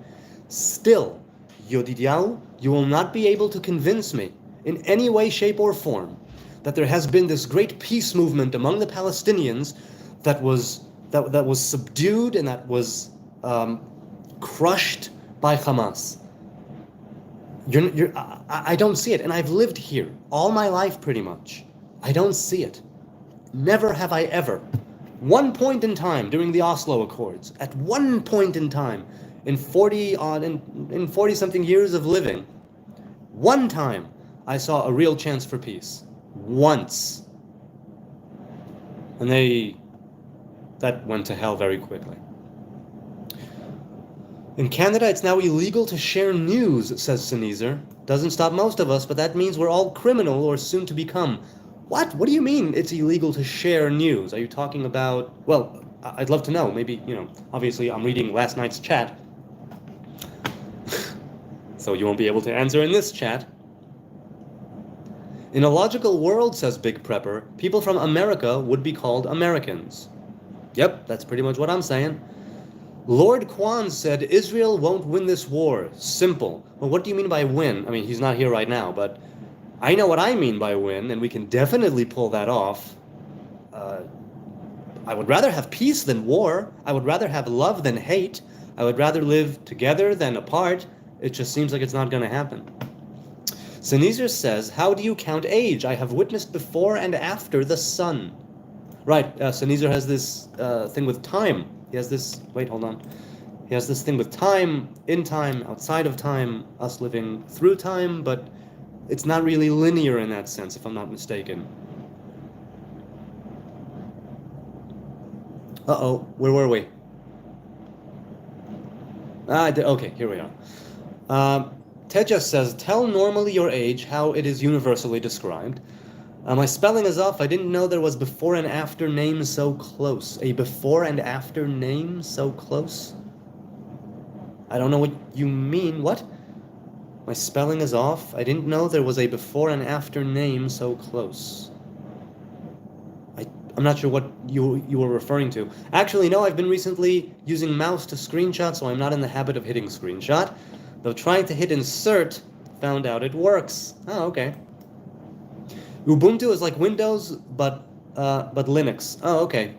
Still, Yodidiahu, you will not be able to convince me, in any way, shape, or form, that there has been this great peace movement among the Palestinians that was subdued and that was crushed by Hamas. I don't see it, and I've lived here all my life pretty much. I don't see it. Never have I ever. One point in time during the Oslo Accords, at one point in time, in 40-something years of living, one time I saw a real chance for peace. Once. And that went to hell very quickly. In Canada, it's now illegal to share news, says Sneezer. Doesn't stop most of us, but that means we're all criminal or soon to become. What? What do you mean it's illegal to share news? Are you talking about... Well, I'd love to know. Maybe, obviously I'm reading last night's chat. So you won't be able to answer in this chat. In a logical world, says Big Prepper, people from America would be called Americans. Yep, that's pretty much what I'm saying. Lord Kwan said Israel won't win this war. Simple. Well, what do you mean by win? I mean, he's not here right now, but I know what I mean by win, and we can definitely pull that off. I would rather have peace than war. I would rather have love than hate. I would rather live together than apart. It just seems like it's not going to happen. Sneezer says, how do you count age? I have witnessed before and after the sun. Right, Sneezer has this thing with time. He has this, wait, hold on. He has this thing with time, in time, outside of time, us living through time, but it's not really linear in that sense, if I'm not mistaken. Uh-oh, where were we? Okay, here we are. Teja says, tell normally your age, how it is universally described. My spelling is off. I didn't know there was before and after name so close. A before and after name so close? I don't know what you mean. What? My spelling is off. I didn't know there was a before and after name so close. I'm not sure what you were referring to. Actually, no, I've been recently using mouse to screenshot, so I'm not in the habit of hitting screenshot. Though trying to hit insert, found out it works. Oh, okay. Ubuntu is like Windows, but Linux. Oh, okay.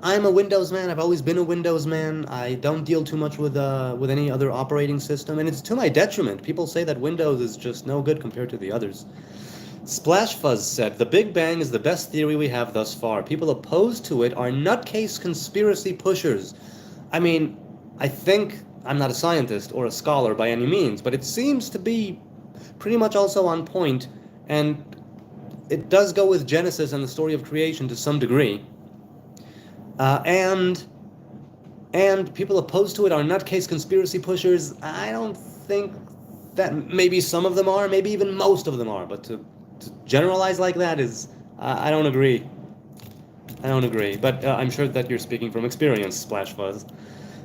I'm a Windows man. I've always been a Windows man. I don't deal too much with any other operating system, and it's to my detriment. People say that Windows is just no good compared to the others. Splash Fuzz said, the Big Bang is the best theory we have thus far. People opposed to it are nutcase conspiracy pushers. I mean, I think, I'm not a scientist or a scholar by any means, but it seems to be pretty much also on point. And it does go with Genesis and the story of creation to some degree. And people opposed to it are nutcase conspiracy pushers. I don't think that maybe some of them are, maybe even most of them are. But to generalize like that is, I don't agree. I don't agree, but I'm sure that you're speaking from experience, Splash Fuzz.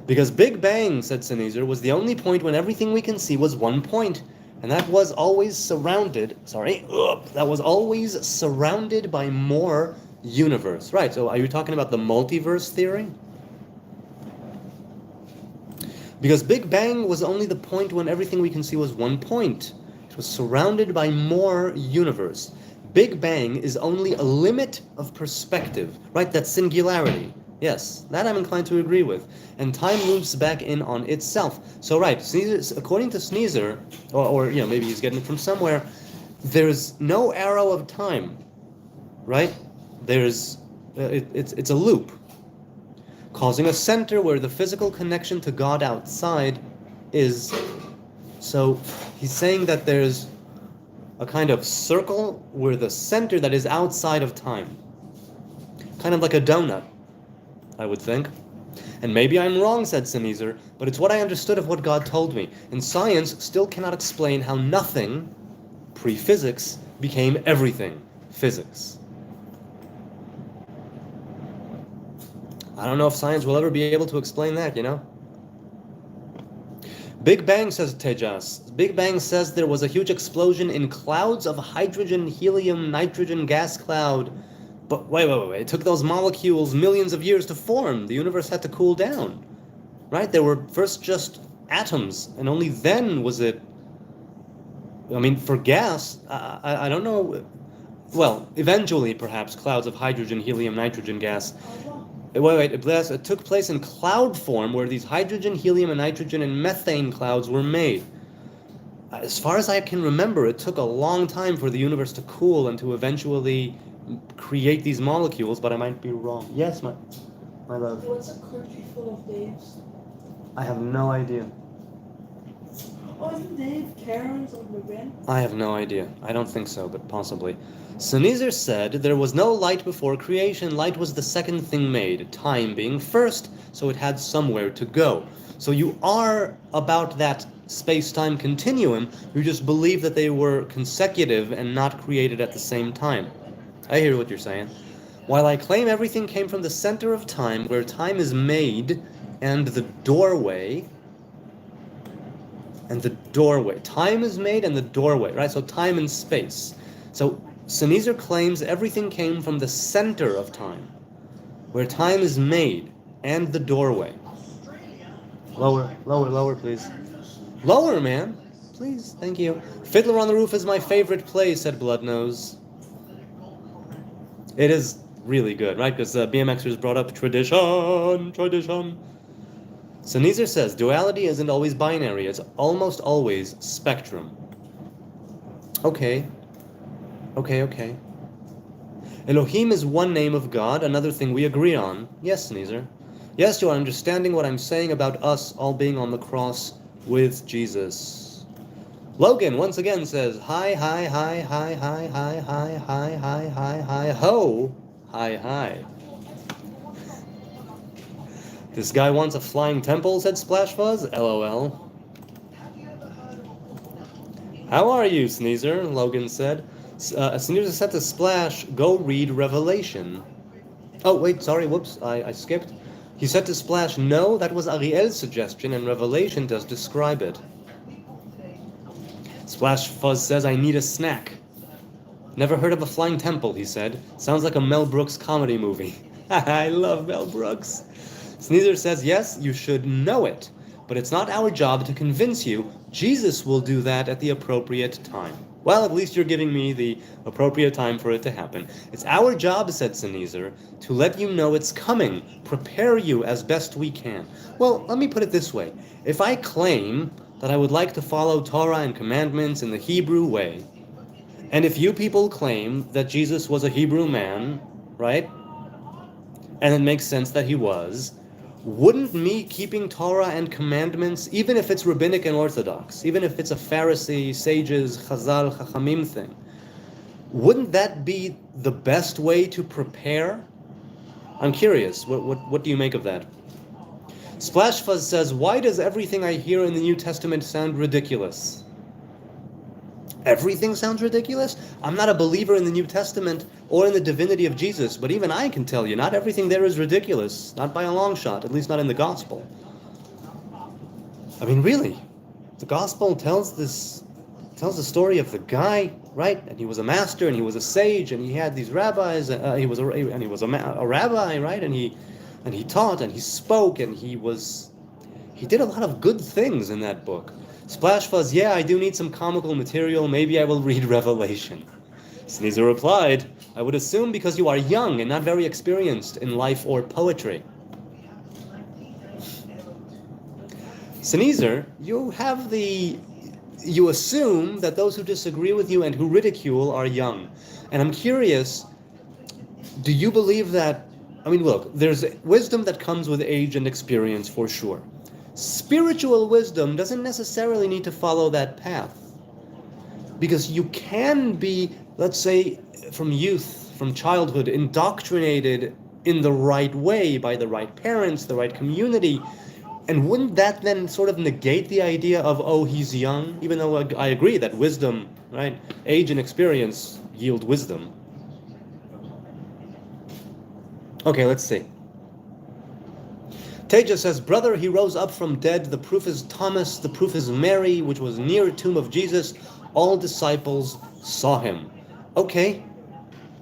Because Big Bang, said Sneezer, was the only point when everything we can see was one point, and that was always surrounded, that was always surrounded by more universe. Right, so are you talking about the multiverse theory? Because Big Bang was only the point when everything we can see was one point. It was surrounded by more universe. Big Bang is only a limit of perspective, right? That's singularity. Yes, that I'm inclined to agree with. And time loops back in on itself. So right, Sneezer, according to Sneezer, or maybe he's getting it from somewhere, there's no arrow of time, right? There's, it's a loop, causing a center where the physical connection to God outside is. So he's saying that there's a kind of circle where the center that is outside of time. Kind of like a donut, I would think. And maybe I'm wrong, said Sneezer, but it's what I understood of what God told me. And science still cannot explain how nothing, pre-physics, became everything, physics. I don't know if science will ever be able to explain that, Big Bang, says Tejas. Big Bang says there was a huge explosion in clouds of hydrogen, helium, nitrogen gas cloud. But wait. It took those molecules millions of years to form. The universe had to cool down. Right? There were first just atoms, and only then was it... I mean, for gas, I don't know... Well, eventually, perhaps, clouds of hydrogen, helium, nitrogen gas... It took place in cloud form where these hydrogen, helium, and nitrogen and methane clouds were made. As far as I can remember, it took a long time for the universe to cool and to eventually create these molecules, but I might be wrong. Yes, my love. What's a country full of Daves? I have no idea. Oh, isn't Dave Karen's on the bin? I have no idea. I don't think so, but possibly. Sneezer said there was no light before creation. Light was the second thing made, time being first, so it had somewhere to go. So you are about that space-time continuum, you just believe that they were consecutive and not created at the same time. I hear what you're saying. While I claim everything came from the center of time, where time is made, and the doorway... Time is made and the doorway, right? So time and space. So Sneezer claims everything came from the center of time, where time is made, and the doorway. Lower, please. Lower, man. Please, thank you. Fiddler on the Roof is my favorite play, said Bloodnose. It is really good, right? Because BMXers brought up tradition. Sneezer says, duality isn't always binary, it's almost always spectrum. Okay. Elohim is one name of God, another thing we agree on. Yes, Sneezer. Yes, you are understanding what I'm saying about us all being on the cross with Jesus. Logan once again says, hi, ho, hi. This guy wants a flying temple, said Splash Fuzz. LOL. How are you, Sneezer? Logan said. Sneezer said to Splash, go read Revelation. Oh, wait, sorry, whoops, I skipped. He said to Splash, no, that was Ariel's suggestion, and Revelation does describe it. Splash Fuzz says, I need a snack. Never heard of a flying temple, he said. Sounds like a Mel Brooks comedy movie. I love Mel Brooks. Sneezer says, yes, you should know it, but it's not our job to convince you. Jesus will do that at the appropriate time. Well, at least you're giving me the appropriate time for it to happen. It's our job, said Sneezer, to let you know it's coming, prepare you as best we can. Well, let me put it this way. If I claim that I would like to follow Torah and commandments in the Hebrew way, and if you people claim that Jesus was a Hebrew man, right, and it makes sense that he was, wouldn't me keeping Torah and commandments, even if it's rabbinic and orthodox, even if it's a Pharisee, sages, Chazal, Chachamim thing, wouldn't that be the best way to prepare? I'm curious, what do you make of that? Splash Fuzz says, why does everything I hear in the New Testament sound ridiculous? Everything sounds ridiculous? I'm not a believer in the New Testament or in the divinity of Jesus, but even I can tell you, not everything there is ridiculous. Not by a long shot, at least not in the gospel. I mean, really, the gospel tells the story of the guy, right? And he was a master, and he was a sage, and he had these rabbis. He was a rabbi, right? And he taught, and he spoke, and he did a lot of good things in that book. Splash Fuzz, yeah, I do need some comical material. Maybe I will read Revelation. Sneezer replied, I would assume because you are young and not very experienced in life or poetry. Sneezer, you assume that those who disagree with you and who ridicule are young. And I'm curious, do you believe that, I mean, look, there's wisdom that comes with age and experience for sure. Spiritual wisdom doesn't necessarily need to follow that path. Because you can be, let's say, from youth, from childhood, indoctrinated in the right way by the right parents, the right community. And wouldn't that then sort of negate the idea of, oh, he's young? Even though I agree that wisdom, right, age and experience yield wisdom. Okay, let's see. Teja says, brother, he rose up from dead. The proof is Thomas. The proof is Mary, which was near tomb of Jesus. All disciples saw him. Okay,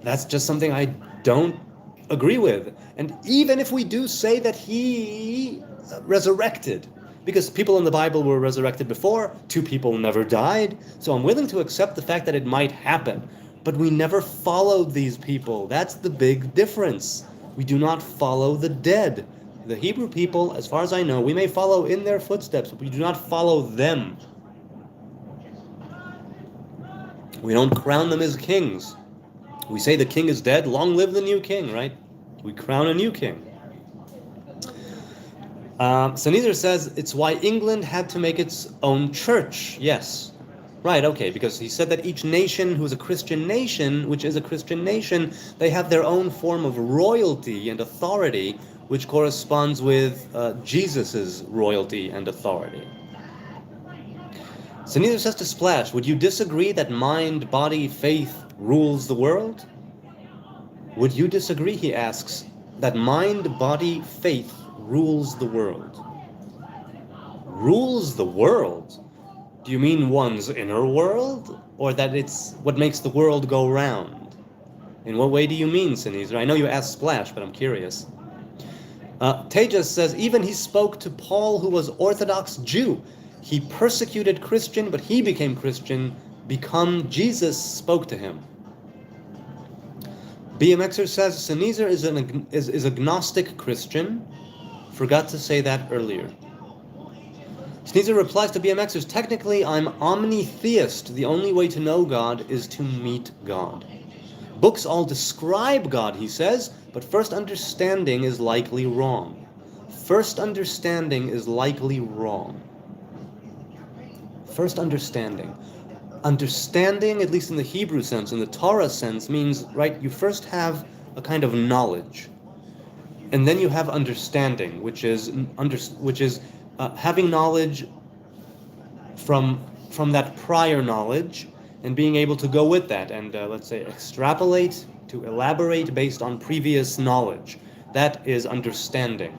that's just something I don't agree with. And even if we do say that he resurrected, because people in the Bible were resurrected before, 2 people never died, so I'm willing to accept the fact that it might happen. But we never followed these people. That's the big difference. We do not follow the dead. The Hebrew people, as far as I know, we may follow in their footsteps, but we do not follow them. We don't crown them as kings. We say the king is dead, long live the new king, right? We crown a new king. Sneezer says, it's why England had to make its own church. Yes. Right, okay, because he said that each nation who is a Christian nation, which is a Christian nation, they have their own form of royalty and authority, which corresponds with Jesus' royalty and authority. Sneezer says to Splash, would you disagree that mind, body, faith rules the world? Would you disagree, he asks, that mind, body, faith rules the world? Rules the world? Do you mean one's inner world? Or that it's what makes the world go round? In what way do you mean, Sneezer? I know you asked Splash, but I'm curious. Tejas says, even he spoke to Paul, who was Orthodox Jew. He persecuted Christian, but he became Christian. Jesus spoke to him. BMXer says, Sneezer is agnostic Christian. Forgot to say that earlier. Sneezer replies to BMXers, technically I'm omnitheist. The only way to know God is to meet God. Books all describe God, he says, but first understanding is likely wrong. First understanding is likely wrong. First understanding. Understanding, at least in the Hebrew sense, in the Torah sense, means, right, you first have a kind of knowledge. And then you have understanding, which is having knowledge from that prior knowledge and being able to go with that and, let's say, extrapolate, to elaborate based on previous knowledge. That is understanding.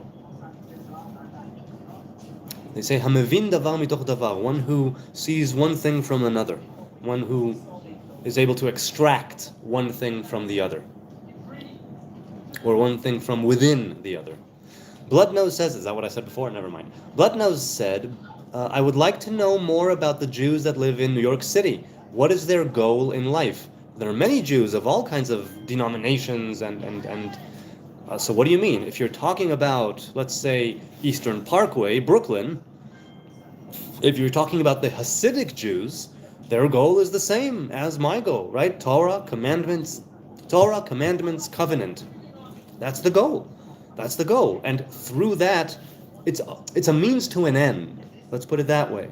They say, Hamevin davar mitoch davar, one who sees one thing from another, one who is able to extract one thing from the other, or one thing from within the other. Bloodnose says, is that what I said before? Never mind. Bloodnose said, I would like to know more about the Jews that live in New York City. What is their goal in life? There are many Jews of all kinds of denominations so what do you mean? If you're talking about, let's say, Eastern Parkway, Brooklyn, if you're talking about the Hasidic Jews, their goal is the same as my goal, right? Torah, commandments, covenant. That's the goal. That's the goal. And through that, it's a means to an end. Let's put it that way.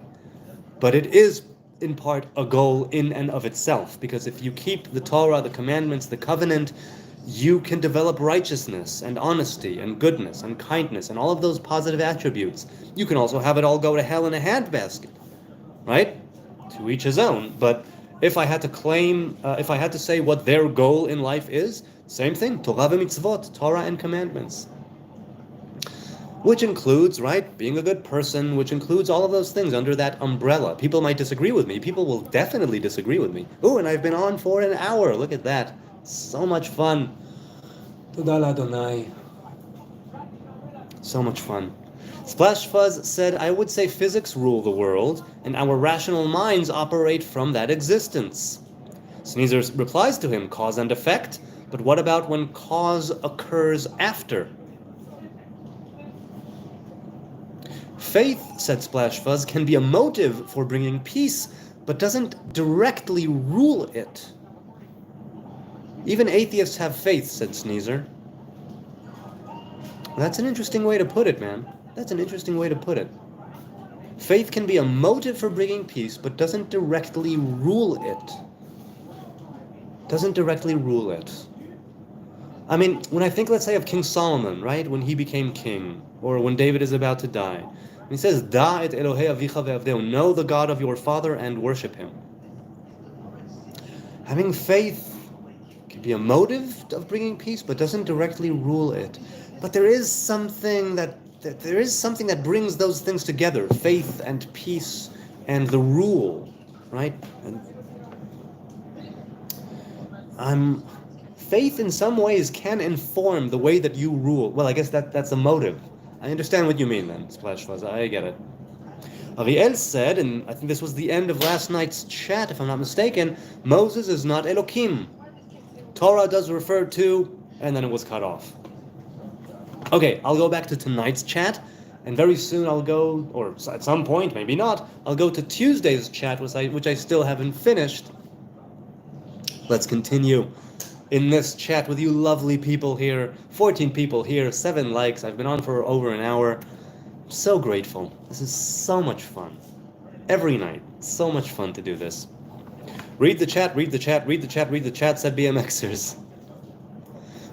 But it is, in part, a goal in and of itself. Because if you keep the Torah, the commandments, the covenant, you can develop righteousness and honesty and goodness and kindness and all of those positive attributes. You can also have it all go to hell in a handbasket, right? To each his own. But If I had to claim, if I had to say what their goal in life is, same thing, Torah v'mitzvot, Torah and commandments. Which includes, right, being a good person, which includes all of those things under that umbrella. People might disagree with me. People will definitely disagree with me. Ooh, and I've been on for an hour. Look at that. So much fun. Toda l'Adonai. So much fun. Splash Fuzz said, I would say physics rule the world, and our rational minds operate from that existence. Sneezer replies to him, cause and effect, but what about when cause occurs after? Faith, said Splash Fuzz, can be a motive for bringing peace, but doesn't directly rule it. Even atheists have faith, said Sneezer. That's an interesting way to put it, man. That's an interesting way to put it. Faith can be a motive for bringing peace, but doesn't directly rule it. Doesn't directly rule it. I mean, when I think, let's say, of King Solomon, right? When he became king, or when David is about to die, he says, Da et Elohei avicha ve'avdeu, know the God of your father and worship him. Having faith can be a motive of bringing peace, but doesn't directly rule it. But there is something that brings those things together, faith and peace and the rule, right? And faith in some ways can inform the way that you rule. Well, I guess that's a motive. I understand what you mean then, Splash Fuzz. I get it. Ariel said, and I think this was the end of last night's chat, if I'm not mistaken, Moses is not Elohim. Torah does refer to, and then it was cut off. Okay, I'll go back to tonight's chat, and very soon I'll go, or at some point, maybe not, I'll go to Tuesday's chat, which I still haven't finished. Let's continue in this chat with you lovely people here. 14 people here, 7 likes. I've been on for over an hour. I'm so grateful. This is so much fun. Every night. So much fun to do this. Read the chat, read the chat, read the chat, read the chat, said BMXers.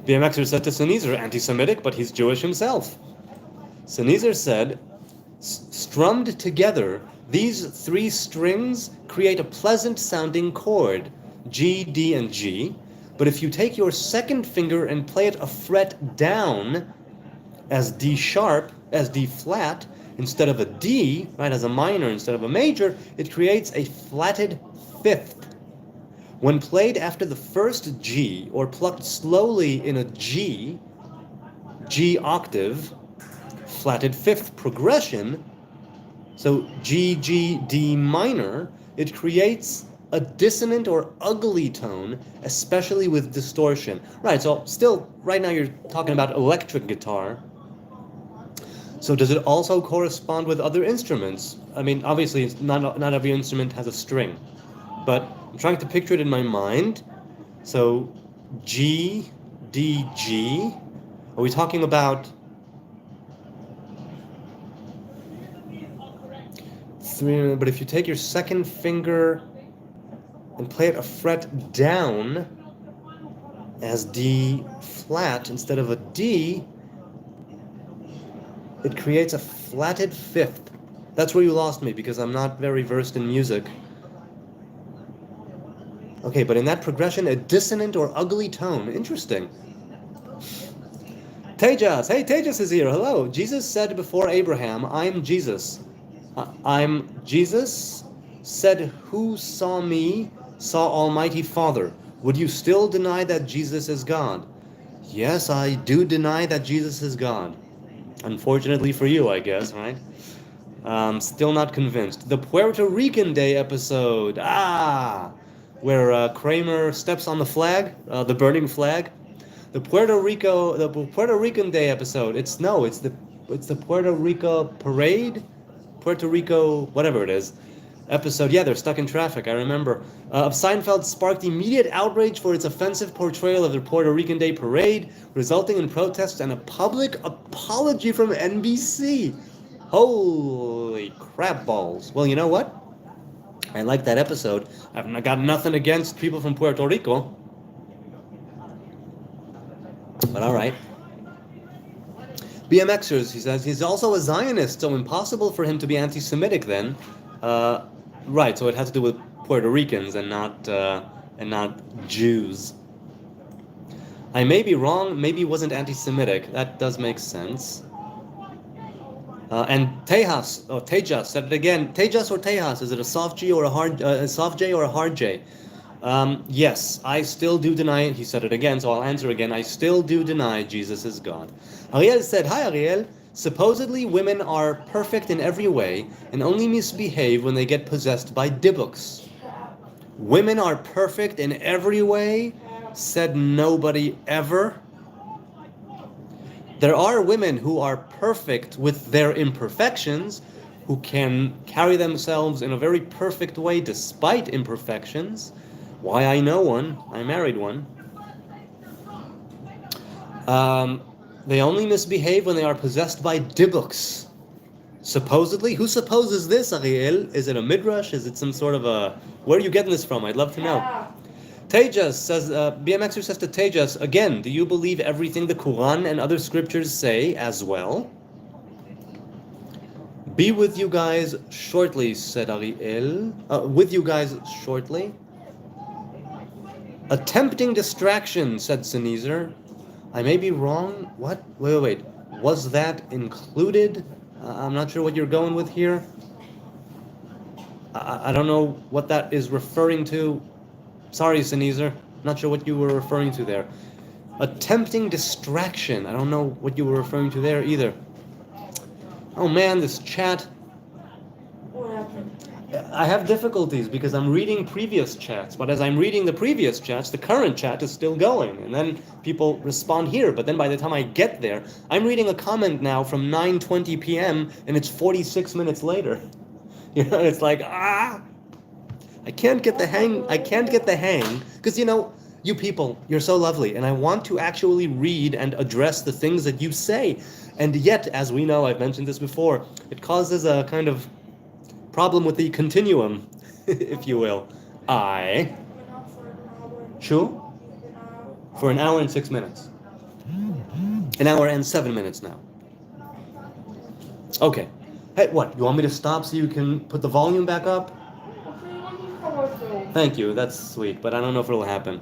BMXer said to Sneezer, anti-Semitic, but he's Jewish himself. Sneezer said, strummed together, these 3 strings create a pleasant-sounding chord, G, D, and G. But if you take your second finger and play it a fret down as D sharp, as D flat, instead of a D, right, as a minor instead of a major, it creates a flatted 5th. When played after the first G, or plucked slowly in a G octave, flatted 5th progression, so G, G, D minor, it creates a dissonant or ugly tone, especially with distortion. Right, so still, right now you're talking about electric guitar. So does it also correspond with other instruments? I mean, obviously, not every instrument has a string, but I'm trying to picture it in my mind. So G, D, G. Are we talking about 3? But if you take your second finger and play it a fret down as D flat instead of a D, it creates a flatted 5th. That's where you lost me because I'm not very versed in music. Okay, but in that progression, a dissonant or ugly tone. Interesting. Tejas. Hey, Tejas is here. Hello. Jesus said before Abraham, I'm Jesus. I'm Jesus said, who saw me saw Almighty Father. Would you still deny that Jesus is God? Yes, I do deny that Jesus is God. Unfortunately for you, I guess, right? Still not convinced. The Puerto Rican Day episode. Where Kramer steps on the flag, the burning flag. The Puerto Rican Day episode. It's the Puerto Rico parade, Puerto Rico, whatever it is, episode. Yeah, they're stuck in traffic. I remember. Of Seinfeld sparked immediate outrage for its offensive portrayal of the Puerto Rican Day parade, resulting in protests and a public apology from NBC. Holy crap balls! Well, you know what? I like that episode. I've got nothing against people from Puerto Rico. But all right. BMXers, he says, he's also a Zionist, so impossible for him to be anti-Semitic then. Right, so it has to do with Puerto Ricans and not Jews. I may be wrong. Maybe it wasn't anti-Semitic. That does make sense. And Tejas said it again. Tejas or Tejas? Is it a soft G or a soft J or a hard J? Yes, I still do deny it. He said it again, so I'll answer again. I still do deny Jesus is God. Ariel said, "Hi, Ariel. Supposedly women are perfect in every way and only misbehave when they get possessed by dibbuks. Women are perfect in every way," said nobody ever. There are women who are perfect with their imperfections, who can carry themselves in a very perfect way despite imperfections. Why, I know one. I married one. They only misbehave when they are possessed by dibbuks. Supposedly? Who supposes this, Ariel? Is it a midrash? Is it some sort of a... Where are you getting this from? I'd love to know. Tejas says, BMXer says to Tejas, again, do you believe everything the Quran and other scriptures say as well? Be with you guys shortly, said Ariel. With you guys shortly. A tempting distraction, said Sneezer. I may be wrong. What? Wait. Was that included? I'm not sure what you're going with here. I don't know what that is referring to. Sorry, Sneezer. Not sure what you were referring to there. A tempting distraction. I don't know what you were referring to there either. Oh man, this chat. What happened? I have difficulties because I'm reading previous chats, but as I'm reading the previous chats, the current chat is still going, and then people respond here, but then by the time I get there, I'm reading a comment now from 9:20 p.m. and it's 46 minutes later. You know, it's like, I can't get the hang, because you people, you're so lovely, and I want to actually read and address the things that you say, and yet, as we know, I've mentioned this before, it causes a kind of problem with the continuum, if you will. Sure? For an hour and 6 minutes. An hour and 7 minutes now. Okay. Hey, what? You want me to stop so you can put the volume back up? Thank you, that's sweet, but I don't know if it'll happen.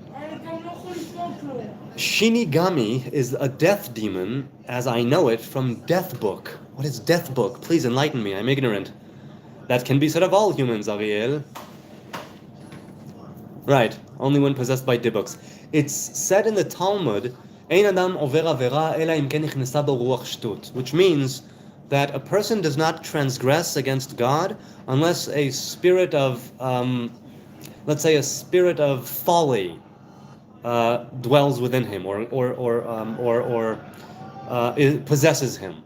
Shinigami is a death demon, as I know it, from Death Book. What is Death Book? Please enlighten me, I'm ignorant. That can be said of all humans, Ariel. Right, only when possessed by dibbuks. It's said in the Talmud, Ein adam over avera ela im ken nichnesa bo ruach shtut, which means that a person does not transgress against God unless a spirit of, let's say, a spirit of folly dwells within him, or it possesses him.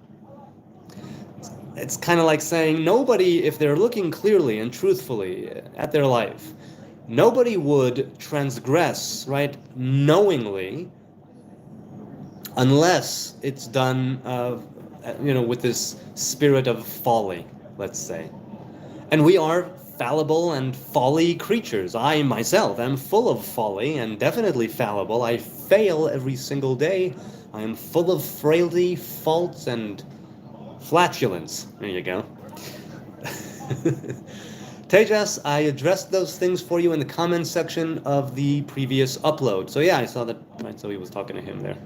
It's kind of like saying nobody, if they're looking clearly and truthfully at their life, nobody would transgress, right, knowingly, unless it's done, with this spirit of folly, let's say. And we are fallible and folly creatures. I myself am full of folly and definitely fallible. I fail every single day. I am full of frailty, faults, and flatulence. There you go. Tejas, I addressed those things for you in the comments section of the previous upload. So yeah, I saw that. Right, so he was talking to him there.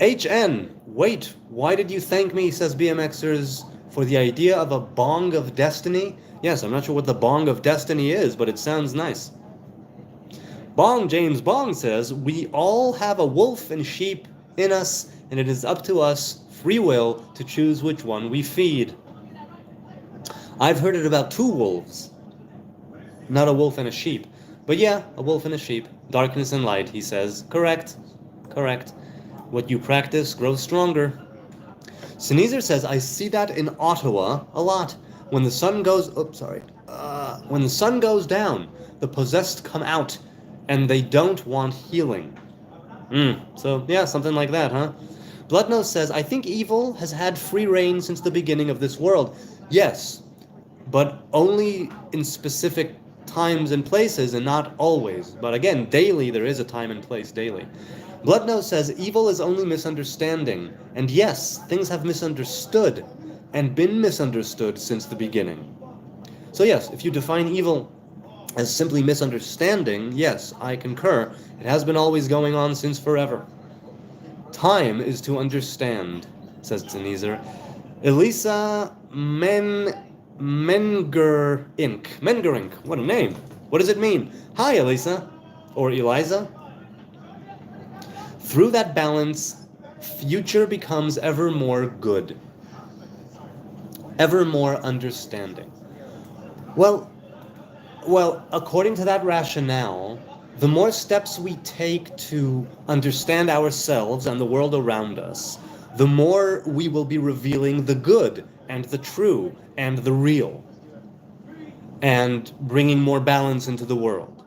HN, wait, why did you thank me, says BMXers, for the idea of a bong of destiny? Yes, I'm not sure what the bong of destiny is, but it sounds nice. James Bong says, we all have a wolf and sheep in us, and it is up to us, free will, to choose which one we feed. I've heard it about 2 wolves, not a wolf and a sheep. But yeah, a wolf and a sheep, darkness and light, he says. Correct. What you practice grows stronger. Sneezer says, I see that in Ottawa a lot. When the sun goes... when the sun goes down, the possessed come out, and they don't want healing. So, yeah, something like that, huh? Bloodnose says, I think evil has had free reign since the beginning of this world. Yes, but only in specific times and places, and not always. But again, daily, there is a time and place daily. Bloodnose says, evil is only misunderstanding. And yes, things have misunderstood and been misunderstood since the beginning. So yes, if you define evil as simply misunderstanding, yes, I concur. It has been always going on since forever. Time is to understand, says Tzenizer. Elisa Mengerink. What a name. What does it mean? Hi, Elisa. Or Eliza. Through that balance, future becomes ever more good, ever more understanding. Well, according to that rationale, the more steps we take to understand ourselves and the world around us, the more we will be revealing the good and the true and the real, and bringing more balance into the world.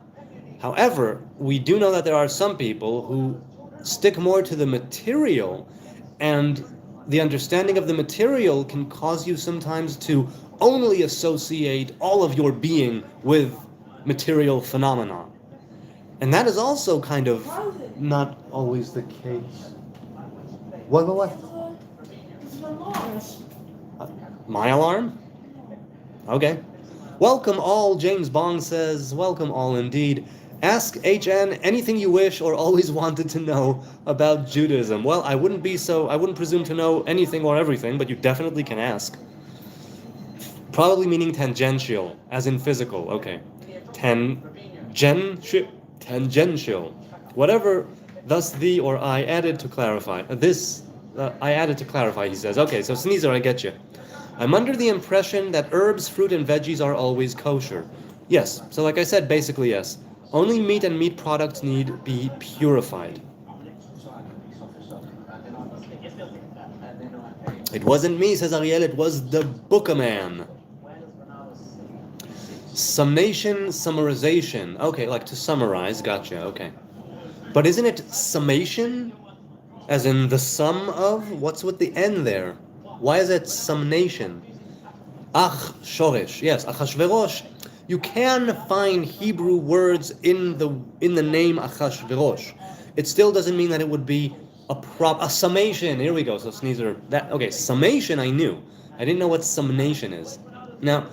However, we do know that there are some people who stick more to the material, and the understanding of the material can cause you sometimes to only associate all of your being with material phenomena. And that is also kind of not always the case. What? My alarm? Okay. Welcome all, James Bong says. Welcome all indeed. Ask HN anything you wish or always wanted to know about Judaism. Well, I wouldn't presume to know anything or everything, but you definitely can ask. Probably meaning tangential, as in physical. Okay. Tangential. Whatever, thus the or I added to clarify. I added to clarify, he says. Okay, so Sneezer, I get you. I'm under the impression that herbs, fruit, and veggies are always kosher. Yes, so like I said, basically yes. Only meat and meat products need be purified. It wasn't me, says Ariel, it was the Bookaman. Summation, summarization. Okay, like to summarize, gotcha, okay. But isn't it summation? As in the sum of? What's with the N there? Why is it summation? Ach, shoresh. Yes, Achashverosh. You can find Hebrew words in the name Achashverosh. It still doesn't mean that it would be a summation. Here we go. So Sneezer. Summation I knew. I didn't know what summation is. Now,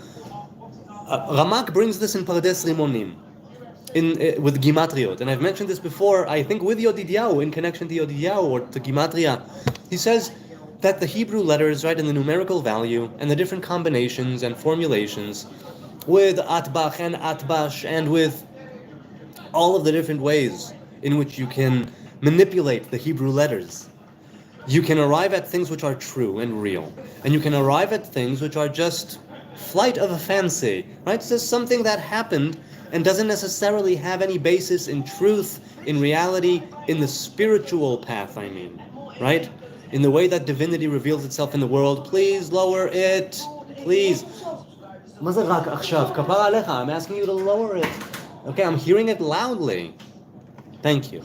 Ramak brings this in Pardes Rimonim, with Gimatriot, and I've mentioned this before. I think with Yodidiahu, in connection to Yodidiahu or to Gimatria, he says that the Hebrew letters, right, in the numerical value and the different combinations and formulations, with Atbach and Atbash, and with all of the different ways in which you can manipulate the Hebrew letters, you can arrive at things which are true and real, and you can arrive at things which are just flight of a fancy, right? It's just something that happened and doesn't necessarily have any basis in truth, in reality, in the spiritual path, I mean, right? In the way that divinity reveals itself in the world. Please lower it, please. I'm asking you to lower it. Okay, I'm hearing it loudly. Thank you.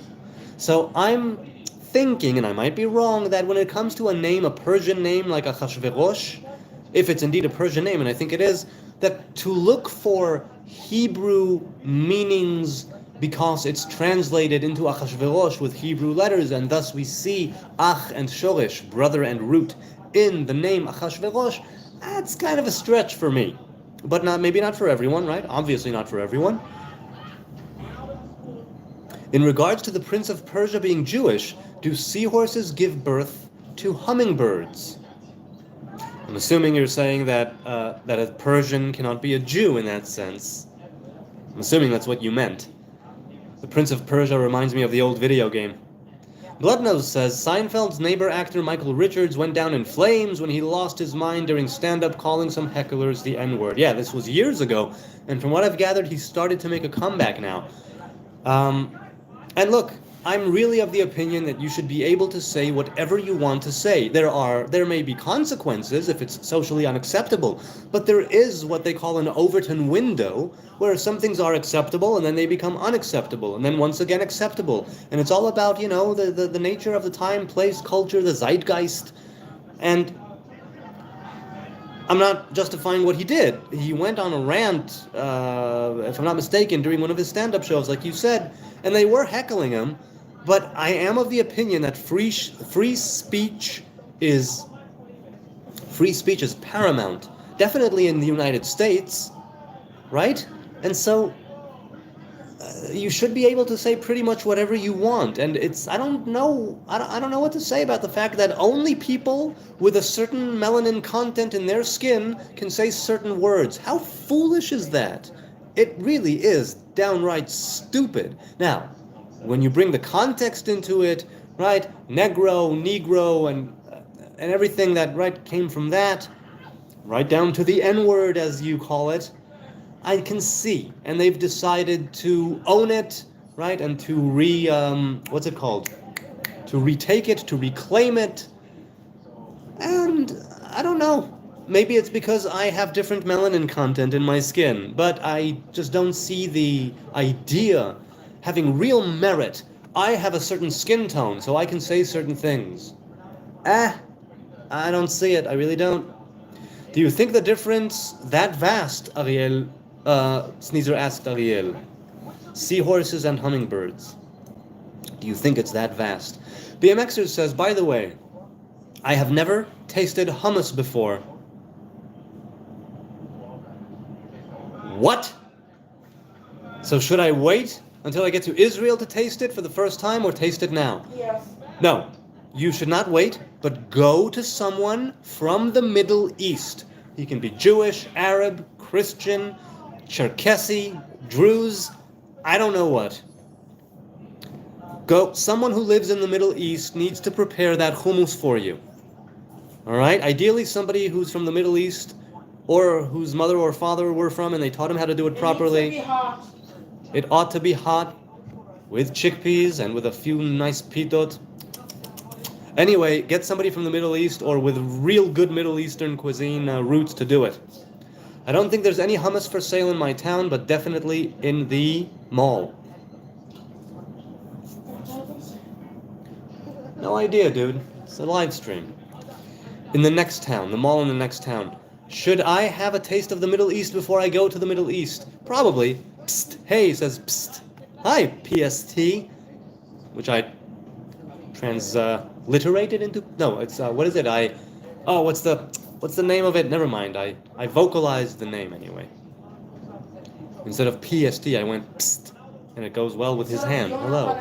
So I'm thinking, and I might be wrong, that when it comes to a name, a Persian name like Achashverosh, if it's indeed a Persian name, and I think it is, that to look for Hebrew meanings because it's translated into Achashverosh with Hebrew letters, and thus we see Ach and Shoresh, brother and root, in the name Achashverosh, that's kind of a stretch for me. But maybe not for everyone, right? Obviously not for everyone. In regards to the Prince of Persia being Jewish, do seahorses give birth to hummingbirds? I'm assuming you're saying that a Persian cannot be a Jew in that sense. I'm assuming that's what you meant. The Prince of Persia reminds me of the old video game. Bloodnose says, Seinfeld's neighbor actor Michael Richards went down in flames when he lost his mind during stand-up calling some hecklers the N-word. Yeah, this was years ago, and from what I've gathered, he started to make a comeback now. And look, I'm really of the opinion that you should be able to say whatever you want to say. There may be consequences if it's socially unacceptable, but there is what they call an Overton window, where some things are acceptable and then they become unacceptable, and then once again acceptable. And it's all about, the nature of the time, place, culture, the zeitgeist. And I'm not justifying what he did. He went on a rant, if I'm not mistaken, during one of his stand-up shows, like you said, and they were heckling him. But I am of the opinion that free speech is paramount. Definitely in the United States, right? And so you should be able to say pretty much whatever you want. And I don't know, I don't know what to say about the fact that only people with a certain melanin content in their skin can say certain words. How foolish is that? It really is downright stupid. Now, when you bring the context into it, right? Negro, and everything that right came from that, right down to the N word as you call it, I can see, and they've decided to own it, right, and to what's it called? To retake it, to reclaim it, and I don't know. Maybe it's because I have different melanin content in my skin, but I just don't see the idea having real merit. I have a certain skin tone, so I can say certain things. I don't see it. I really don't. Do you think the difference that vast, Ariel? Sneezer asked Ariel. Seahorses and hummingbirds. Do you think it's that vast? BMXer says, by the way, I have never tasted hummus before. What? So should I wait until I get to Israel to taste it for the first time, or taste it now? Yes. No, you should not wait, but go to someone from the Middle East. He can be Jewish, Arab, Christian, Cherkessi, Druze, I don't know what. Go. Someone who lives in the Middle East needs to prepare that hummus for you. All right? Ideally, somebody who's from the Middle East, or whose mother or father were from, and they taught him how to do it properly. It needs to be hot. It ought to be hot, with chickpeas and with a few nice pitot. Anyway, get somebody from the Middle East or with real good Middle Eastern cuisine roots to do it. I don't think there's any hummus for sale in my town, but definitely in the mall. No idea, dude. It's a live stream. In the next town, the mall in the next town. Should I have a taste of the Middle East before I go to the Middle East? Probably. Psst. Hey, says psst. Hi, PST. Which I transliterated into? No, it's, what is it? What's the name of it? Never mind. I vocalized the name anyway. Instead of PST, I went psst. And it goes well with his hand. Hello.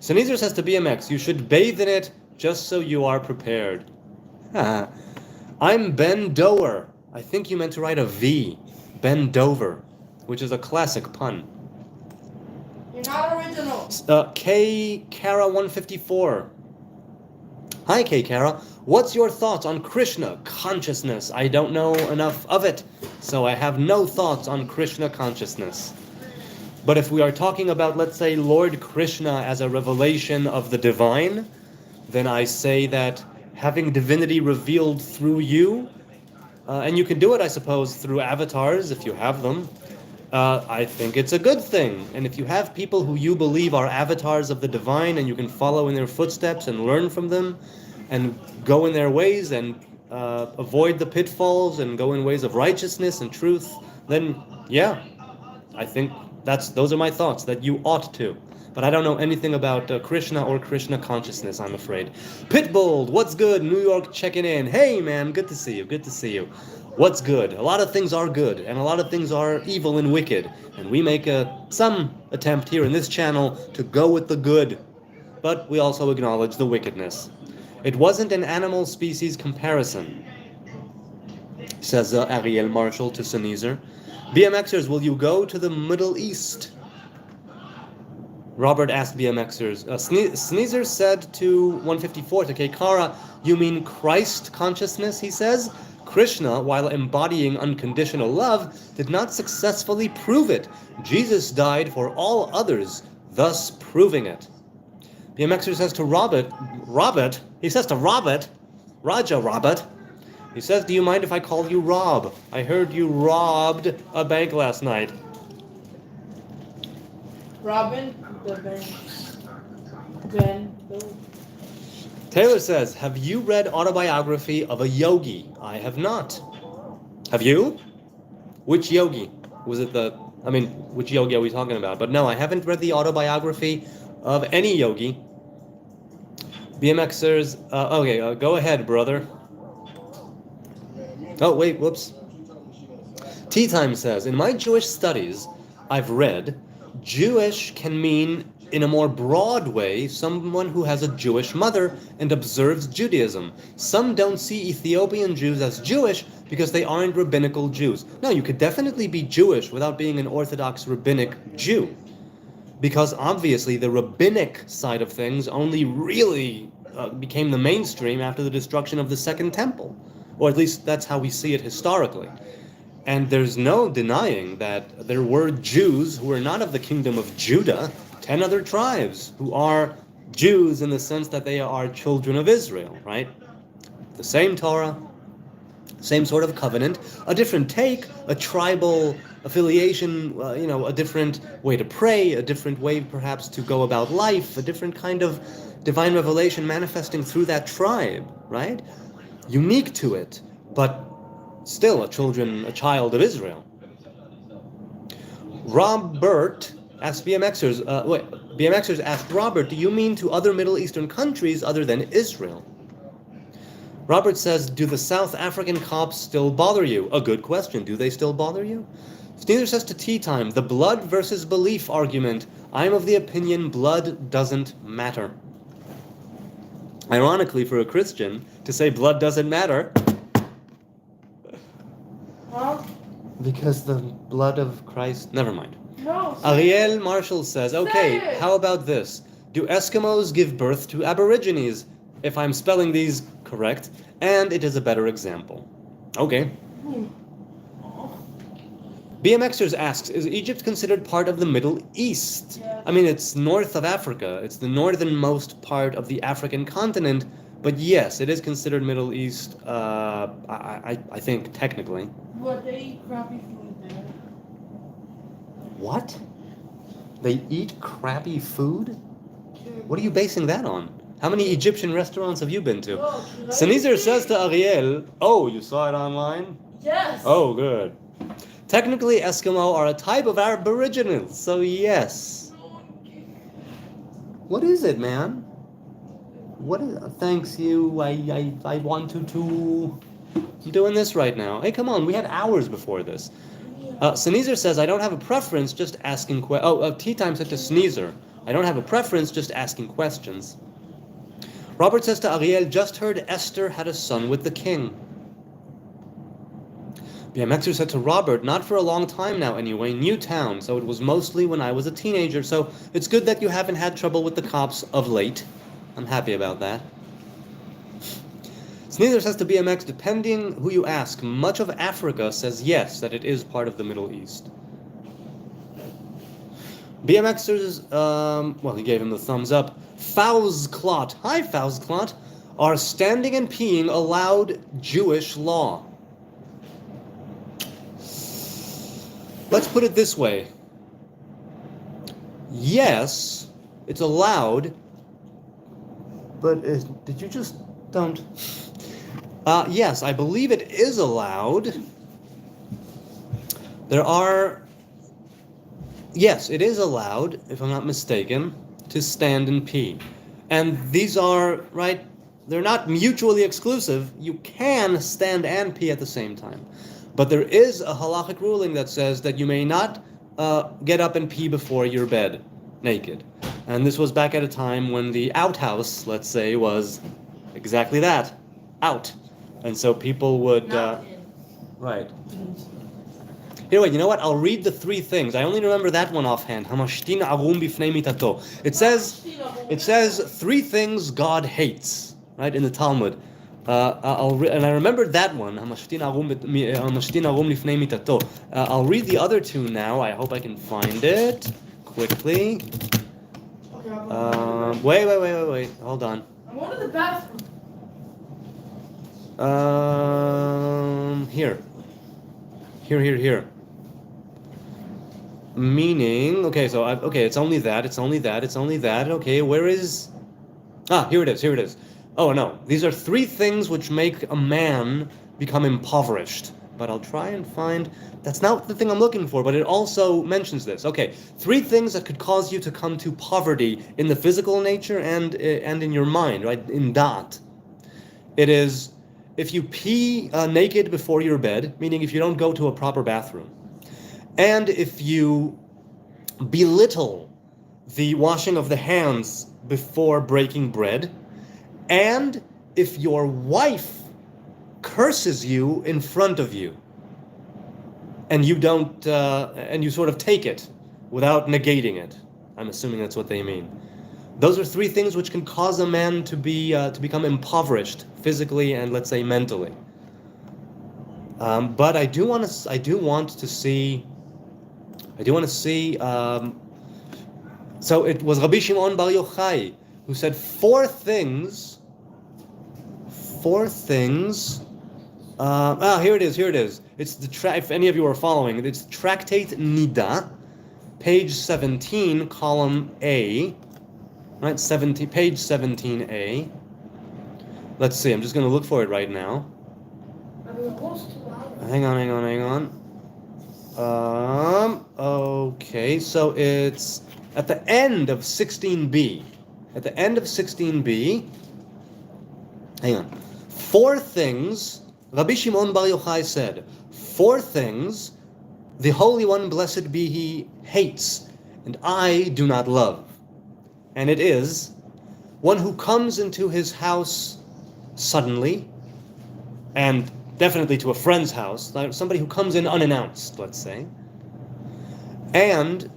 Sneezer says to BMX, you should bathe in it just so you are prepared. I'm Ben Doer. I think you meant to write a V. Ben Dover, which is a classic pun. You're not original. K Kara 154. Hi K Kara. What's your thoughts on Krishna consciousness? I don't know enough of it, so I have no thoughts on Krishna consciousness. But if we are talking about, let's say, Lord Krishna as a revelation of the divine, then I say that having divinity revealed through you, and you can do it, I suppose, through avatars if you have them, I think it's a good thing. And if you have people who you believe are avatars of the divine and you can follow in their footsteps and learn from them and go in their ways and avoid the pitfalls and go in ways of righteousness and truth, then yeah, I think those are my thoughts, that you ought to. But I don't know anything about Krishna or Krishna consciousness, I'm afraid. Pitbull, what's good? New York checking in. Hey, man, good to see you. Good to see you. What's good? A lot of things are good, and a lot of things are evil and wicked. And we make some attempt here in this channel to go with the good. But we also acknowledge the wickedness. It wasn't an animal species comparison, says Ariel Marshall to Sneezer. BMXers, will you go to the Middle East? Robert asked BMXers. Sneezer said to 154, to Kekara, you mean Christ consciousness, he says? Krishna, while embodying unconditional love, did not successfully prove it. Jesus died for all others, thus proving it. BMXer says to Robert, he says to Robert, Raja Robert, he says, do you mind if I call you Rob? I heard you robbed a bank last night. Robin, the Ben. Taylor says, have you read Autobiography of a Yogi? I have not. Have you? Which yogi? Was it which yogi are we talking about? But no, I haven't read the autobiography of any yogi. BMXers, okay, go ahead, brother. Oh, wait, whoops. Tea Time says, in my Jewish studies, I've read Jewish can mean, in a more broad way, someone who has a Jewish mother and observes Judaism. Some don't see Ethiopian Jews as Jewish because they aren't rabbinical Jews. No, you could definitely be Jewish without being an Orthodox rabbinic Jew. Because obviously the rabbinic side of things only really became the mainstream after the destruction of the Second Temple. Or at least that's how we see it historically. And there's no denying that there were Jews who were not of the kingdom of Judah, 10 other tribes who are Jews in the sense that they are children of Israel, right? The same Torah, same sort of covenant, a different take, a tribal affiliation, a different way to pray, a different way perhaps to go about life, a different kind of divine revelation manifesting through that tribe, right? Unique to it, but still a child of Israel. Robert asked BMXers asked Robert, do you mean to other Middle Eastern countries other than Israel? Robert says, do the South African cops still bother you? A good question. Do they still bother you? Sneezer says to Tea Time, the blood versus belief argument. I'm of the opinion blood doesn't matter. Ironically, for a Christian, to say blood doesn't matter, Huh? because the blood of Christ... Never mind. No. Ariel Marshall says, okay, how about this? Do Eskimos give birth to Aborigines? If I'm spelling these correct, and it is a better example. Okay. BMXers asks, is Egypt considered part of the Middle East? Yes. I mean, it's north of Africa. It's the northernmost part of the African continent, but yes, it is considered Middle East, I think, technically. But they eat crappy food there. What? They eat crappy food? What are you basing that on? How many Egyptian restaurants have you been to? Oh, Sneezer says to Ariel, oh, you saw it online? Yes. Oh, good. Technically, Eskimo are a type of Aboriginals, so yes. What is it, man? What is? Thanks you. I want to. I'm doing this right now. Hey, come on. We had hours before this. Sneezer says, I don't have a preference, just asking questions. Tea Time said to Sneezer, I don't have a preference, just asking questions. Robert says to Ariel, just heard Esther had a son with the king. BMXer said to Robert, not for a long time now anyway, new town, so it was mostly when I was a teenager, so it's good that you haven't had trouble with the cops of late. I'm happy about that. Sneezer says to BMX, depending who you ask, much of Africa says yes, that it is part of the Middle East. BMXers, he gave him the thumbs up. Fausclot, hi Fausclot, are standing and peeing allowed Jewish law? Let's put it this way. Yes, it's allowed, but did you just don't... yes, I believe it is allowed. Yes, it is allowed, if I'm not mistaken, to stand and pee. And these are, right, they're not mutually exclusive. You can stand and pee at the same time. But there is a halachic ruling that says that you may not get up and pee before your bed, naked. And this was back at a time when the outhouse, let's say, was exactly that, out. And so people would... right. Anyway, you know what? I'll read the three things. I only remember that one offhand. It says three things God hates, right, in the Talmud. And I remembered that one. I'll read the other two now. I hope I can find it quickly. Wait. Hold on. I'm going to the bathroom. Here. Meaning, okay, so it's only that. Okay, where is... here it is. Oh, no, these are three things which make a man become impoverished. But I'll try and find... That's not the thing I'm looking for, but it also mentions this. Okay, three things that could cause you to come to poverty in the physical nature and in your mind, right? In dat. It is if you pee naked before your bed, meaning if you don't go to a proper bathroom, and if you belittle the washing of the hands before breaking bread, and if your wife curses you in front of you, and you don't, and you sort of take it without negating it. I'm assuming that's what they mean. Those are three things which can cause a man to become impoverished physically and, let's say, mentally. But I do want to see. So it was Rabbi Shimon Bar Yochai who said four things. Here it is. It's the if any of you are following, it's Tractate Nida, page 17, column A. Right, page 17A. Let's see, I'm just going to look for it right now. Hang on. Okay, so it's at the end of 16b. Hang on. Four things, Rabbi Shimon Bar Yochai said, four things the Holy One, blessed be He, hates, and I do not love. And it is one who comes into his house suddenly, and definitely to a friend's house, somebody who comes in unannounced, let's say, and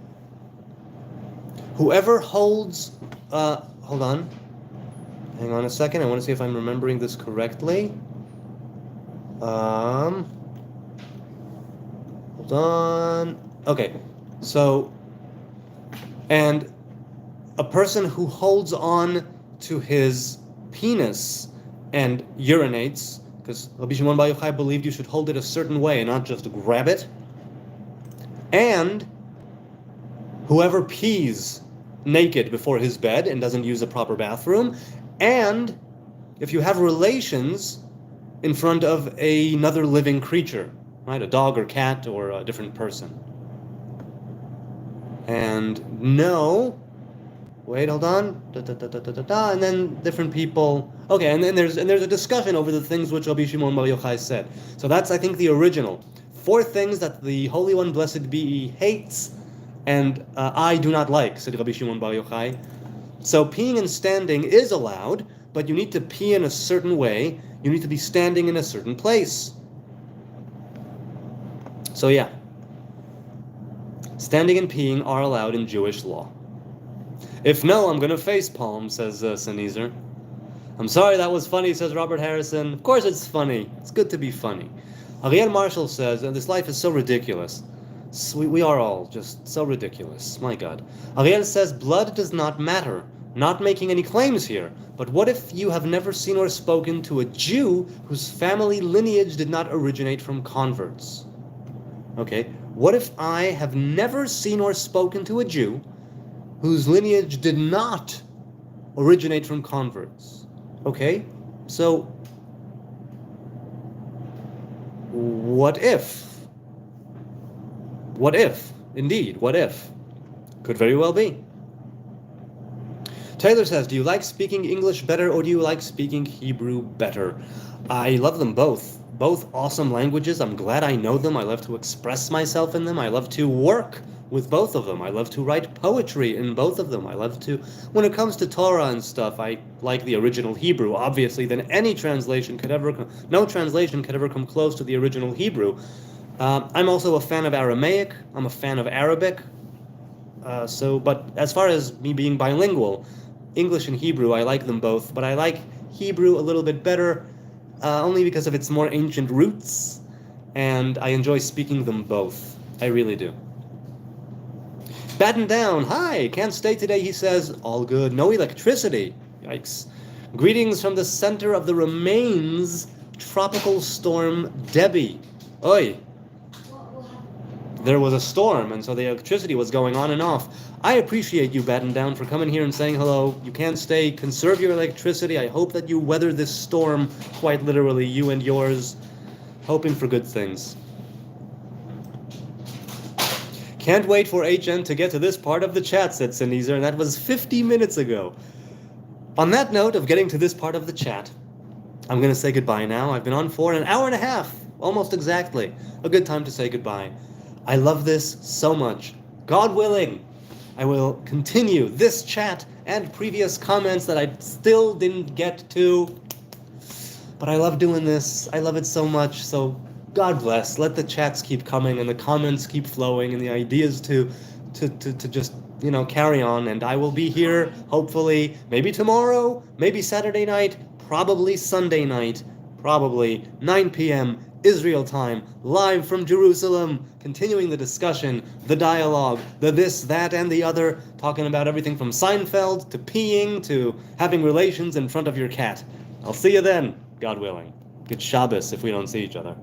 whoever holds, hold on, hang on a second, I want to see if I'm remembering this correctly. Hold on. Okay, so, and a person who holds on to his penis and urinates, because Rabbi Shimon Bar Yochai believed you should hold it a certain way and not just grab it, and whoever pees naked before his bed and doesn't use a proper bathroom, and if you have relations in front of another living creature, right, a dog or cat or a different person. And no, wait, hold on, and then different people. Okay, and then there's a discussion over the things which Rabbi Shimon Bar Yochai said. So that's, I think, the original. Four things that the Holy One, blessed be He, hates, and I do not like, said Rabbi Shimon Bar Yochai. So peeing and standing is allowed, but you need to pee in a certain way. You need to be standing in a certain place. So yeah, standing and peeing are allowed in Jewish law. If no, I'm going to face palm, says Sennheiser. I'm sorry, that was funny, says Robert Harrison. Of course it's funny. It's good to be funny. Ariel Marshall says, this life is so ridiculous. We are all just so ridiculous. My God. Ariel says, blood does not matter. Not making any claims here. But what if you have never seen or spoken to a Jew whose family lineage did not originate from converts? Okay. What if I have never seen or spoken to a Jew whose lineage did not originate from converts? Okay, so what if? What if? Indeed, what if? Could very well be. Taylor says, do you like speaking English better or do you like speaking Hebrew better? I love them both. Both awesome languages. I'm glad I know them. I love to express myself in them. I love to work with both of them. I love to write poetry in both of them. I love to, when it comes to Torah and stuff, I like the original Hebrew, obviously, than any translation could ever come. No translation could ever come close to the original Hebrew. I'm also a fan of Aramaic. I'm a fan of Arabic. But as far as me being bilingual, English and Hebrew, I like them both, but I like Hebrew a little bit better, only because of its more ancient roots, and I enjoy speaking them both. I really do. Batten down, hi, can't stay today, he says. All good, no electricity. Yikes. Greetings from the center of the remains, Tropical Storm Debbie. Oi. There was a storm, and so the electricity was going on and off. I appreciate you, Batten down, for coming here and saying hello. You can't stay. Conserve your electricity. I hope that you weather this storm, quite literally, you and yours. Hoping for good things. Can't wait for HN to get to this part of the chat, said Sennheiser, and that was 50 minutes ago. On that note of getting to this part of the chat, I'm going to say goodbye now. I've been on for an hour and a half, almost exactly. A good time to say goodbye. I love this so much. God willing, I will continue this chat and previous comments that I still didn't get to. But I love doing this. I love it so much. So God bless. Let the chats keep coming and the comments keep flowing and the ideas to just, carry on. And I will be here, hopefully, maybe tomorrow, maybe Saturday night, probably Sunday night, probably 9 p.m. Israel time, live from Jerusalem, continuing the discussion, the dialogue, the this, that, and the other, talking about everything from Seinfeld to peeing to having relations in front of your cat. I'll see you then, God willing. Good Shabbos if we don't see each other.